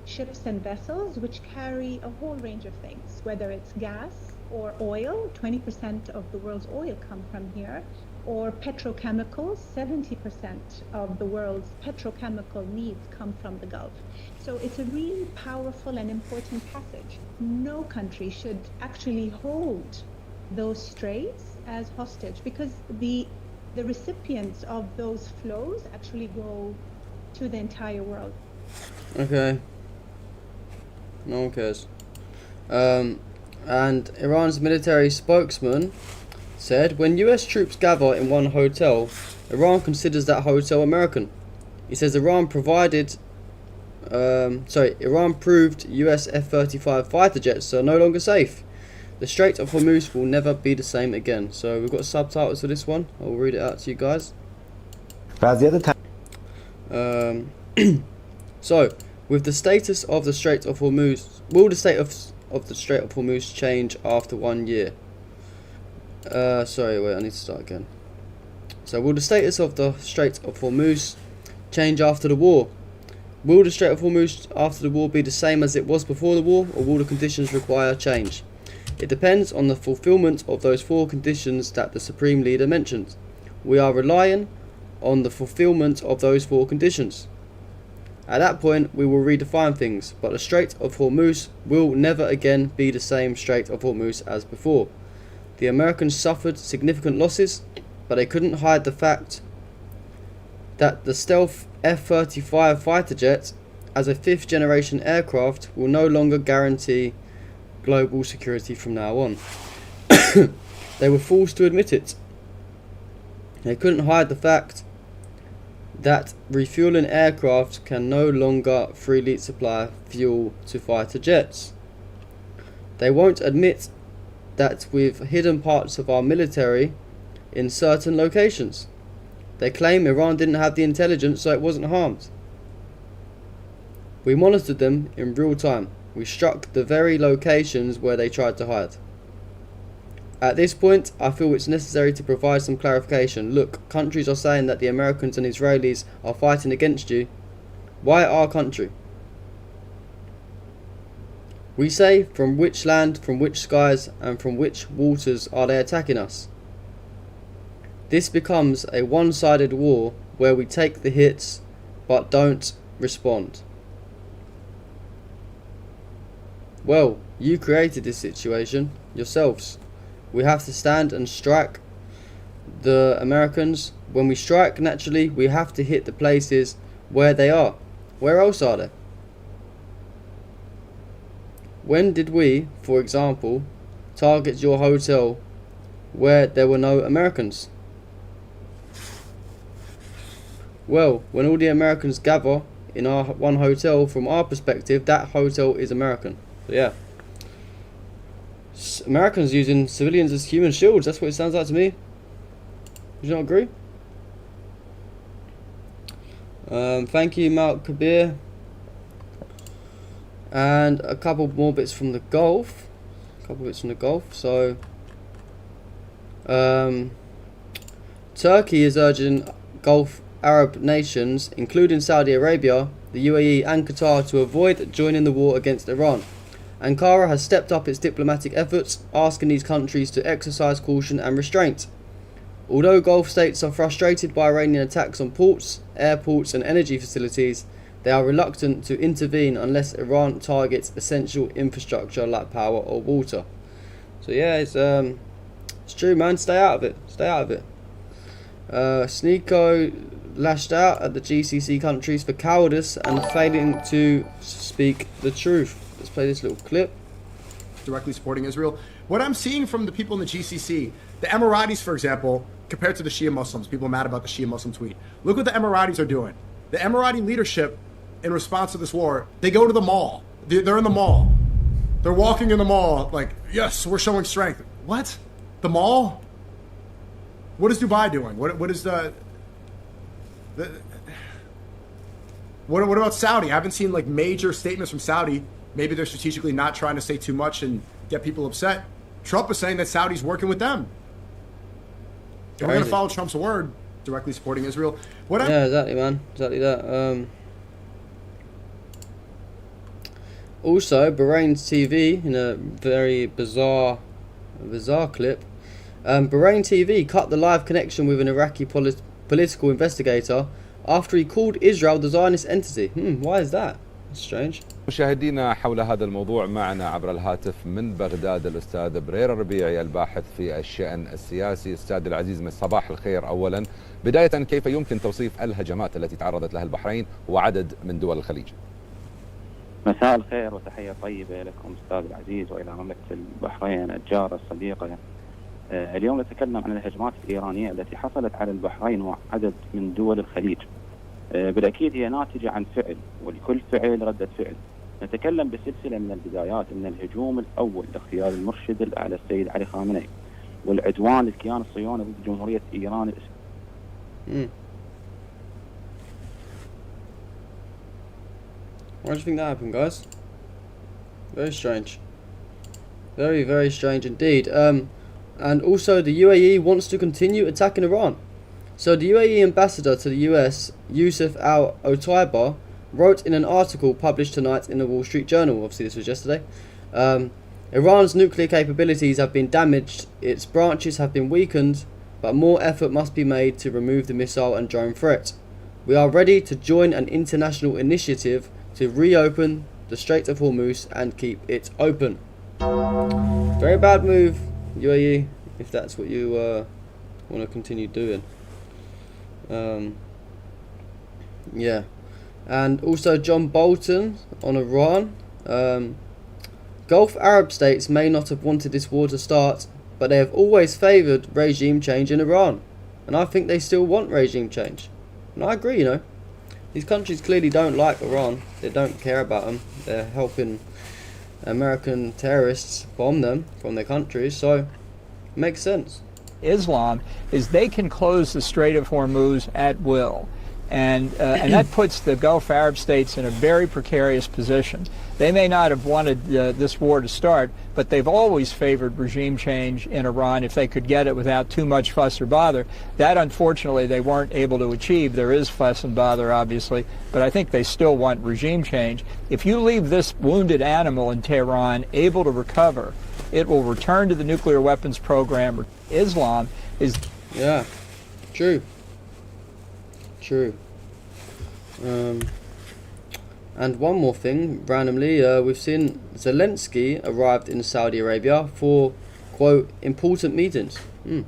ships and vessels which carry a whole range of things, whether it's gas or oil. 20% of the world's oil come from here, or petrochemicals. 70% of the world's petrochemical needs come from the Gulf. So it's a really powerful and important passage. No country should actually hold those straits as hostage, because the recipients of those flows actually go to the entire world. Okay. No one cares. And Iran's military spokesman said, when US troops gather in one hotel, Iran considers that hotel American. He says Iran proved US F-35 fighter jets are no longer safe. The Strait of Hormuz will never be the same again. So we've got subtitles for this one. I'll read it out to you guys. So, with the status of the Strait of Hormuz, will the state of the Strait of Hormuz change after 1 year? Sorry, wait, I need to start again. So, will the status of the Strait of Hormuz change after the war? Will the Strait of Hormuz after the war be the same as it was before the war, or will the conditions require change? It depends on the fulfillment of those 4 conditions that the Supreme Leader mentioned. We are relying on the fulfillment of those 4 conditions. At that point, we will redefine things, but the Strait of Hormuz will never again be the same Strait of Hormuz as before. The Americans suffered significant losses, but they couldn't hide the fact that the stealth F-35 fighter jet, as a 5th generation aircraft, will no longer guarantee global security from now on. They were forced to admit it. They couldn't hide the fact that refueling aircraft can no longer freely supply fuel to fighter jets. They won't admit that we've hidden parts of our military in certain locations. They claim Iran didn't have the intelligence, so it wasn't harmed. We monitored them in real time. We struck the very locations where they tried to hide. At this point, I feel it's necessary to provide some clarification. Look, countries are saying that the Americans and Israelis are fighting against you. Why our country? We say, from which land, from which skies, and from which waters are they attacking us? This becomes a one-sided war where we take the hits but don't respond. Well, you created this situation yourselves. We have to stand and strike the Americans. When we strike, naturally, we have to hit the places where they are. Where else are they? When did we, for example, target your hotel where there were no Americans? Well, when all the Americans gather in our one hotel, from our perspective, that hotel is American. So yeah. Americans using civilians as human shields, that's what it sounds like to me. Do you not agree? Thank you, Mark Kabir. And a couple more bits from the Gulf. So Turkey is urging Gulf Arab nations, including Saudi Arabia, the UAE and Qatar, to avoid joining the war against Iran. Ankara has stepped up its diplomatic efforts, asking these countries to exercise caution and restraint. Although Gulf states are frustrated by Iranian attacks on ports, airports and energy facilities, they are reluctant to intervene unless Iran targets essential infrastructure like power or water. So yeah, it's true, man. Stay out of it. Stay out of it. Sneeko lashed out at the GCC countries for cowardice and failing to speak the truth. Let's play this little clip. Directly supporting Israel. What I'm seeing from the people in the GCC, the Emiratis, for example, compared to the Shia Muslims, people are mad about the Shia Muslim tweet. Look what the Emiratis are doing. The Emirati leadership, in response to this war, they go to the mall. They're in the mall. They're walking in the mall like, yes, we're showing strength. What? The mall? What is Dubai doing? What is what about Saudi? I haven't seen like major statements from Saudi. Maybe they're strategically not trying to say too much and get people upset. Trump is saying that Saudi's working with them. If we're going to follow Trump's word, directly supporting Israel. Yeah, exactly, man. Exactly that. Also, Bahrain's TV, in a very bizarre clip, Bahrain TV cut the live connection with an Iraqi political investigator after he called Israel the Zionist entity. Why is that? That's strange. مشاهدينا حول هذا الموضوع معنا عبر الهاتف من بغداد الأستاذ برير الربيعي الباحث في الشأن السياسي. أستاذ العزيز، من صباح الخير. أولا بداية، كيف يمكن توصيف الهجمات التي تعرضت لها البحرين وعدد من دول الخليج؟ مساء الخير وتحية طيبة لكم أستاذ العزيز وإلى مملكة البحرين الجارة الصديقة. اليوم نتكلم عن الهجمات الإيرانية التي حصلت على البحرين وعدد من دول الخليج. بالأكيد هي ناتجة عن فعل، ولكل فعل ردة فعل. نتكلم بسلسلة من البدايات من الهجوم الأول لاغتيال المرشد الأعلى السيد علي خامنئي، والعدوان للكيان الصهيوني ضد جمهورية إيران الإسلامية. Why do you think that happened, guys? Very strange. Very, very strange indeed. And also the UAE wants to continue attacking Iran. So the UAE ambassador to the US, Yusuf Al-Otaiba, wrote in an article published tonight in the Wall Street Journal, obviously this was yesterday, Iran's nuclear capabilities have been damaged, its branches have been weakened, but more effort must be made to remove the missile and drone threat. We are ready to join an international initiative to reopen the Strait of Hormuz and keep it open. Very bad move, UAE, if that's what you want to continue doing. Yeah. And also John Bolton on Iran. Gulf Arab states may not have wanted this war to start, but they have always favoured regime change in Iran. And I think they still want regime change. And I agree, you know. These countries clearly don't like Iran. They don't care about them. They're helping American terrorists bomb them from their countries, so it makes sense. Islam is they can close the Strait of Hormuz at will. And that puts the Gulf Arab states in a very precarious position. They may not have wanted this war to start, but they've always favored regime change in Iran if they could get it without too much fuss or bother. That, unfortunately, they weren't able to achieve. There is fuss and bother, obviously, but I think they still want regime change. If you leave this wounded animal in Tehran able to recover, it will return to the nuclear weapons program. Islam is... Yeah, true. True. And one more thing, randomly, we've seen Zelensky arrived in Saudi Arabia for, quote, important meetings. I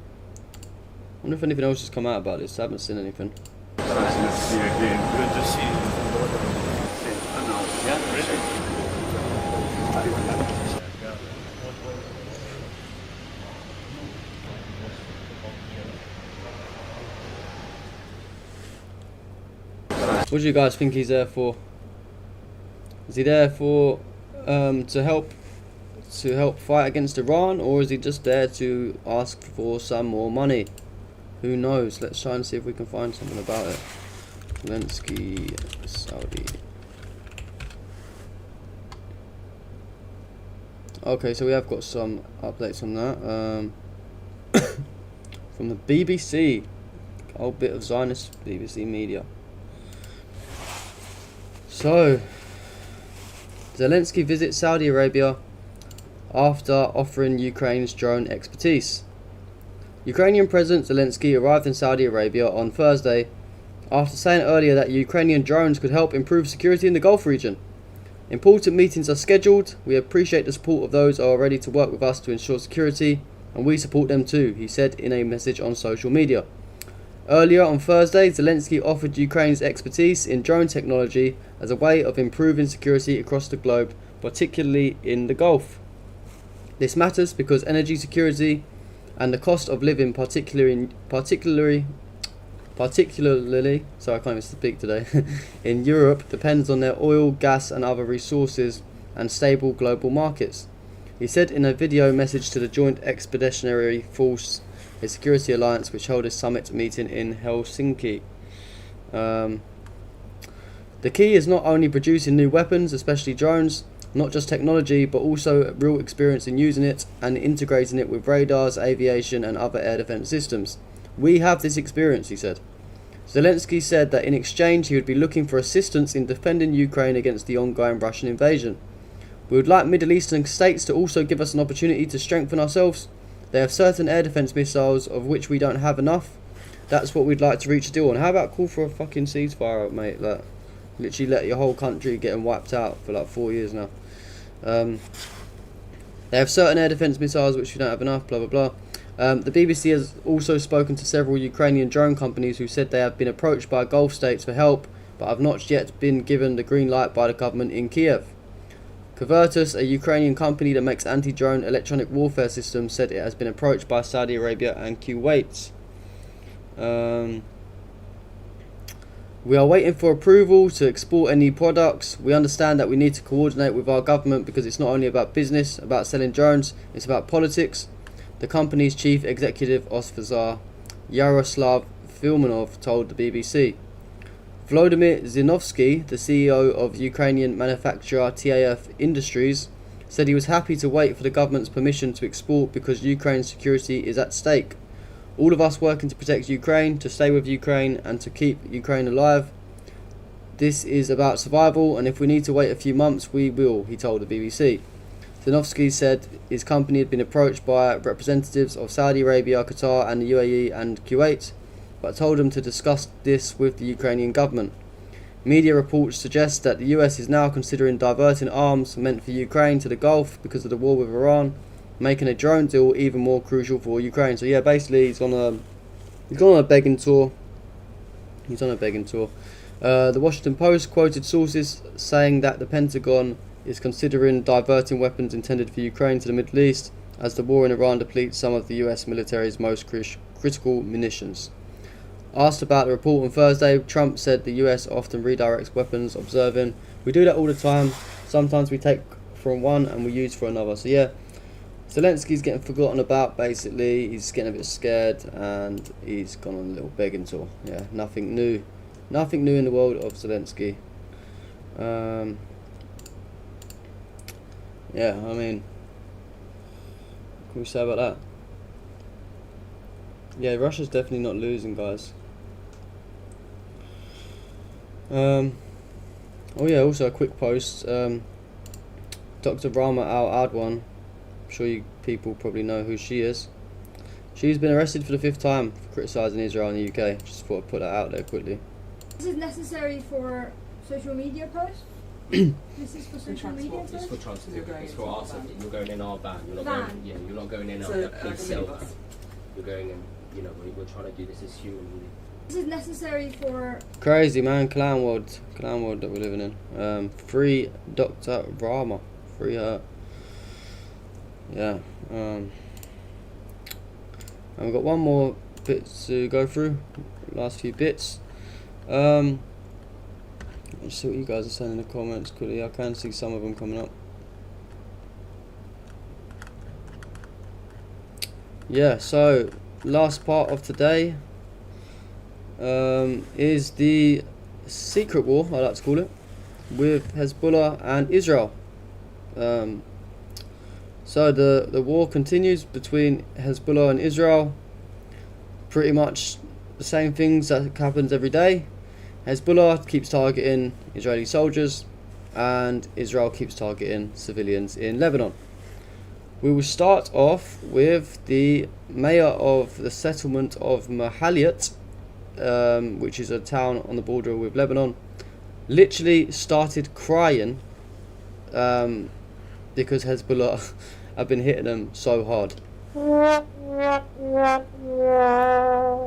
wonder if anything else has come out about this. I haven't seen anything. Nice to see you again. Good to see you. What do you guys think he's there for? Is he there for to help fight against Iran, or is he just there to ask for some more money? Who knows? Let's try and see if we can find something about it. Zelensky, Saudi. Okay, so we have got some updates on that. From the BBC, old bit of Zionist BBC media. So, Zelensky visits Saudi Arabia after offering Ukraine's drone expertise. Ukrainian President Zelensky arrived in Saudi Arabia on Thursday after saying earlier that Ukrainian drones could help improve security in the Gulf region. Important meetings are scheduled. We appreciate the support of those who are ready to work with us to ensure security, and we support them too, he said in a message on social media. Earlier on Thursday, Zelensky offered Ukraine's expertise in drone technology as a way of improving security across the globe, particularly in the Gulf. This matters because energy security and the cost of living, particularly, sorry, I can't even speak today, in Europe depends on their oil, gas and other resources and stable global markets. He said in a video message to the Joint Expeditionary Force, a security alliance which held a summit meeting in Helsinki. The key is not only producing new weapons, especially drones, not just technology, but also real experience in using it and integrating it with radars, aviation and other air defense systems. We have this experience, he said. Zelensky said that in exchange he would be looking for assistance in defending Ukraine against the ongoing Russian invasion. We would like Middle Eastern states to also give us an opportunity to strengthen ourselves. They have certain air defense missiles of which we don't have enough. That's what we'd like to reach a deal on. How about call for a fucking ceasefire, mate? Like, literally let your whole country getting wiped out for like 4 years now. They have certain air defense missiles which we don't have enough, blah blah blah. The BBC has also spoken to several Ukrainian drone companies who said they have been approached by Gulf states for help, but have not yet been given the green light by the government in Kiev. Covertus, a Ukrainian company that makes anti-drone electronic warfare systems, said it has been approached by Saudi Arabia and Kuwait. We are waiting for approval to export any products. We understand that we need to coordinate with our government because it's not only about business, about selling drones, it's about politics. The company's chief executive officer, Yaroslav Filmonov, told the BBC. Volodymyr Zinovsky, the CEO of Ukrainian manufacturer TAF Industries, said he was happy to wait for the government's permission to export because Ukraine's security is at stake. All of us working to protect Ukraine, to stay with Ukraine and to keep Ukraine alive. This is about survival, and if we need to wait a few months, we will, he told the BBC. Zinovsky said his company had been approached by representatives of Saudi Arabia, Qatar and the UAE and Kuwait, but told them to discuss this with the Ukrainian government. Media reports suggest that the US is now considering diverting arms meant for Ukraine to the Gulf because of the war with Iran, making a drone deal even more crucial for Ukraine. So yeah, basically he's gone on a begging tour. The Washington Post quoted sources saying that the Pentagon is considering diverting weapons intended for Ukraine to the Middle East as the war in Iran depletes some of the US military's most critical munitions. Asked about the report on Thursday, Trump said the US often redirects weapons, observing, "We do that all the time. Sometimes we take from one and we use for another." So yeah, Zelensky's getting forgotten about, basically. He's getting a bit scared and he's gone on a little begging tour. Yeah, nothing new. Nothing new in the world of Zelensky. Yeah, I mean, what can we say about that? Yeah, Russia's definitely not losing, guys. Oh yeah, also a quick post. Dr. Rama Alwan, I'm sure you people probably know who she is. She's been arrested for the 5th time for criticising Israel in the UK. Just thought I'd put that out there quickly. This is necessary for social media posts? This is for social media posts? It's for transport. It's for our safety. You're going in our van. You're not going. Yeah, you're not going in our big silver. You're going in. You know, we're trying to do this as human. This is necessary for... Crazy, man. Clown world that we're living in. Free Dr. Rama. Free her. Yeah. And we've got one more bit to go through. Last few bits. Let's see what you guys are saying in the comments quickly. I can see some of them coming up. Yeah, so last part of today is the secret war, I like to call it, with Hezbollah and Israel. So the war continues between Hezbollah and Israel. Pretty much the same things that happens every day. Hezbollah keeps targeting Israeli soldiers and Israel keeps targeting civilians in Lebanon. We will start off with the mayor of the settlement of Mahaliot, which is a town on the border with Lebanon, literally started crying because Hezbollah have been hitting them so hard.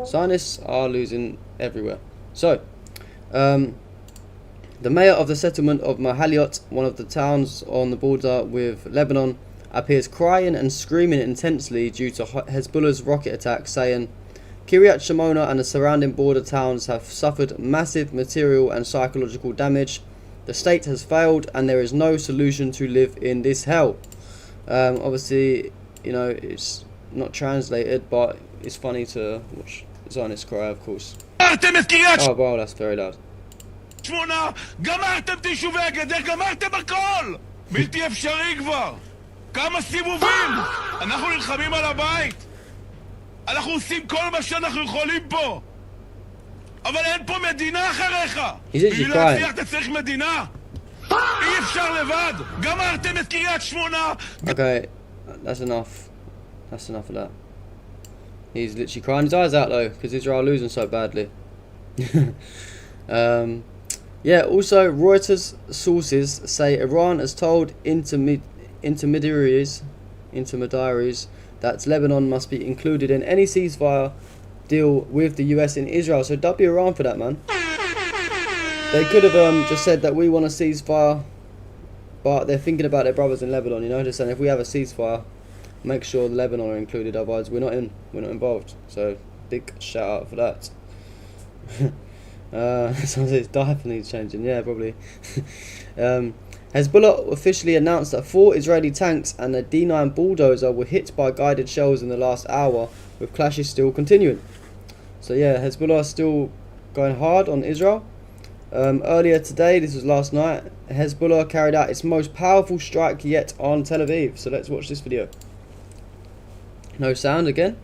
Zionists are losing everywhere. So, the mayor of the settlement of Mahaliot, one of the towns on the border with Lebanon, appears crying and screaming intensely due to Hezbollah's rocket attack, saying, Kiryat Shimona and the surrounding border towns have suffered massive material and psychological damage. The state has failed and there is no solution to live in this hell. Obviously, you know, it's not translated, but it's funny to watch Zionists cry, of course. Oh wow, that's very loud. גמרתם את יישובי הגדר, גמרתם הכל! בלתי אפשרי כבר! כמה סיבובים! אנחנו נלחמים על הבית! אנחנו עושים כל מה שאנחנו יכולים פה! אבל אין פה מדינה אחריך! בשביל להצליח אתה צריך מדינה! אי אפשר לבד! גמרתם את קריית שמונה! Okay, that's enough. That's enough of that. He's literally crying his eyes out though, because Israel are losing so badly. Yeah, also Reuters sources say Iran has told intermediaries that Lebanon must be included in any ceasefire deal with the US in Israel. So W Iran for that, man. They could have just said that we want a ceasefire, but they're thinking about their brothers in Lebanon, you know. They're saying if we have a ceasefire, make sure Lebanon are included, otherwise we're not involved. So big shout out for that. Someone says diaper needs changing. Yeah, probably. Hezbollah officially announced that 4 Israeli tanks and a D9 bulldozer were hit by guided shells in the last hour, with clashes still continuing. So yeah, Hezbollah is still going hard on Israel. Earlier today, this was last night, Hezbollah carried out its most powerful strike yet on Tel Aviv. So let's watch this video. No sound again.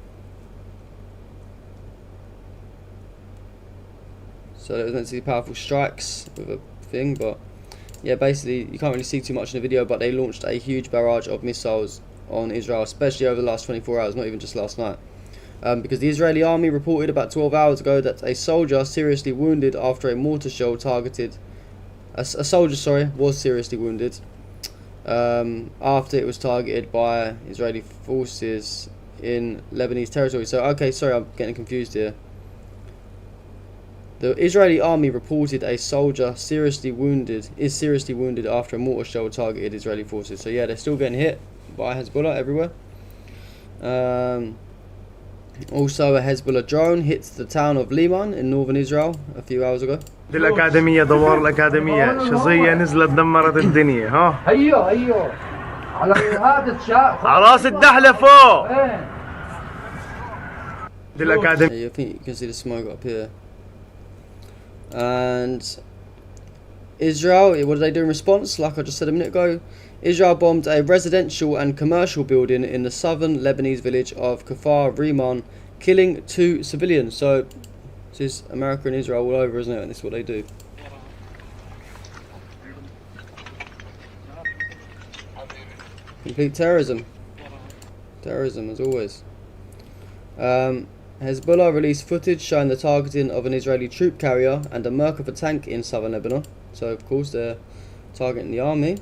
So it was meant to be powerful strikes with a thing, but yeah, basically you can't really see too much in the video, but they launched a huge barrage of missiles on Israel, especially over the last 24 hours, not even just last night. Because the Israeli army reported about 12 hours ago that a soldier seriously wounded after a mortar shell targeted... A soldier was seriously wounded after it was targeted by Israeli forces in Lebanese territory. So, okay, sorry, I'm getting confused here. The Israeli army reported a soldier is seriously wounded after a mortar shell targeted Israeli forces. So yeah, they're still getting hit by Hezbollah everywhere. Also, a Hezbollah drone hit the town of Liman in northern Israel a few hours ago. الأكاديمية دوار الأكاديمية شظية نزلت دمرت الدنيا ها ايوه على هذا الشاف على راس الدحلة فوق. I think you can see the smoke up here. And Israel, what did they do in response? Like I just said a minute ago, Israel bombed a residential and commercial building in the southern Lebanese village of Kfar Riman, killing 2 civilians. So this is America and Israel all over, isn't it? And this is what they do. Complete terrorism. Terrorism as always. Hezbollah released footage showing the targeting of an Israeli troop carrier and a Merkava tank in southern Lebanon. So of course they're targeting the army.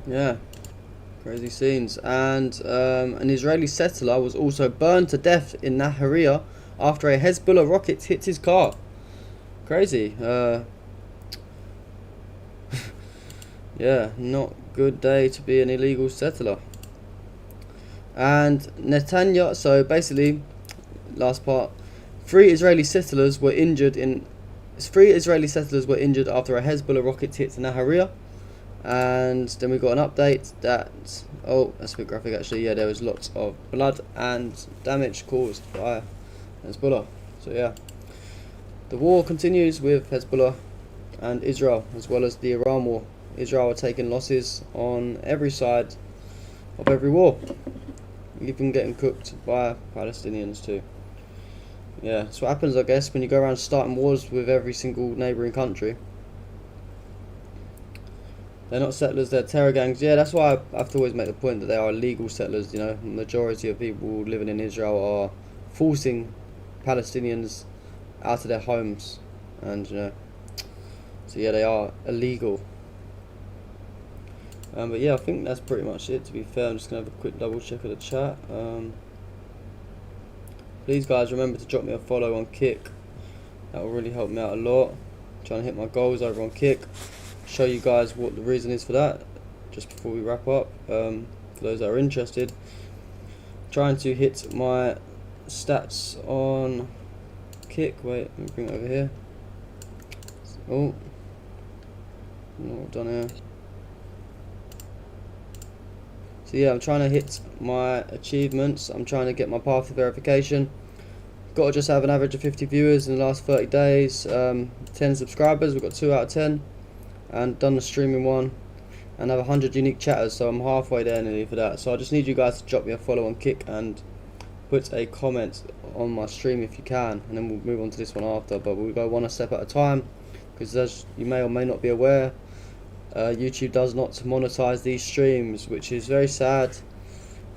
Yeah, crazy scenes. And an Israeli settler was also burned to death in Nahariya after a Hezbollah rocket hit his car. Crazy. Yeah, not good day to be an illegal settler. And Netanyahu, so basically, last part, three Israeli settlers were injured after a Hezbollah rocket hit Nahariya. And then we got an update that, oh, that's a bit graphic actually, yeah, there was lots of blood and damage caused by Hezbollah. So yeah, the war continues with Hezbollah and Israel, as well as the Iran war. Israel are taking losses on every side of every war, even getting cooked by Palestinians too. Yeah, that's what happens, I guess, when you go around starting wars with every single neighbouring country. They're not settlers, they're terror gangs. Yeah, that's why I have to always make the point that they are illegal settlers, you know. The majority of people living in Israel are forcing Palestinians out of their homes. And, you know, so yeah, they are illegal. But yeah, I think that's pretty much it, to be fair. I'm just going to have a quick double check of the chat. Please, guys, remember to drop me a follow on Kick. That will really help me out a lot. I'm trying to hit my goals over on Kick. Show you guys what the reason is for that just before we wrap up. For those that are interested, trying to hit my stats on Kick. Wait, let me bring it over here. Oh, what I've done here. So yeah, I'm trying to hit my achievements. I'm trying to get my path to verification. Got to just have an average of 50 viewers in the last 30 days. 10 subscribers, we've got 2 out of 10. And done the streaming one. And have 100 unique chatters, so I'm halfway there nearly for that. So I just need you guys to drop me a follow on Kick and put a comment on my stream if you can. And then we'll move on to this one after. But we'll go one step at a time. Because as you may or may not be aware, YouTube does not monetize these streams, which is very sad,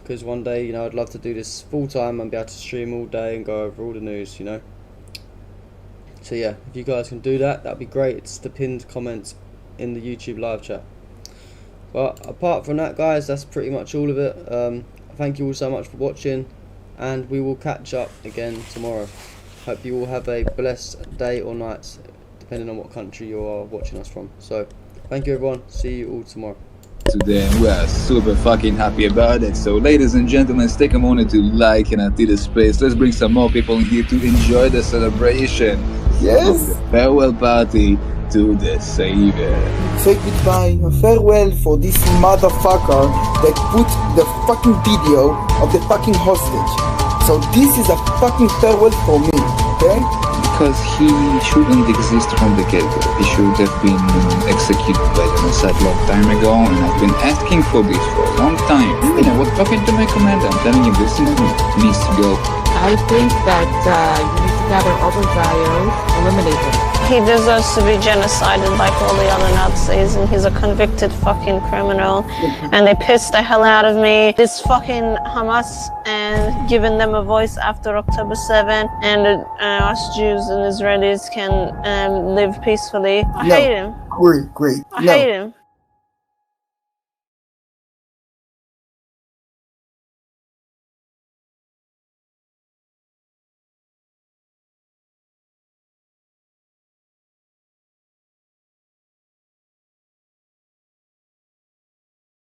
because one day, you know, I'd love to do this full time and be able to stream all day and go over all the news, you know. So yeah, if you guys can do that, that'd be great. It's the pinned comment in the YouTube live chat. But apart from that, guys, that's pretty much all of it. Thank you all so much for watching, and we will catch up again tomorrow. Hope you all have a blessed day or night, depending on what country you are watching us from. So thank you, everyone. See you all tomorrow. Today we are super fucking happy about it. So ladies and gentlemen, let's take a moment to like and empty the space. Let's bring some more people in here to enjoy the celebration. Yes, the farewell party to the Savior. Say goodbye, a farewell for this motherfucker that put the fucking video of the fucking hostage. So this is a fucking farewell for me, okay? Because he shouldn't exist from the get-go. He should have been executed by the Mossad long time ago, and I've been asking for this for a long time. And I was talking to my commander, I'm telling him this needs to go. I think that you need to gather all the Zios, eliminate them. He deserves to be genocided like all the other Nazis, and he's a convicted fucking criminal. And they pissed the hell out of me. This fucking Hamas and giving them a voice after October 7, and us Jews and Israelis can live peacefully. I hate him. Great. I hate him.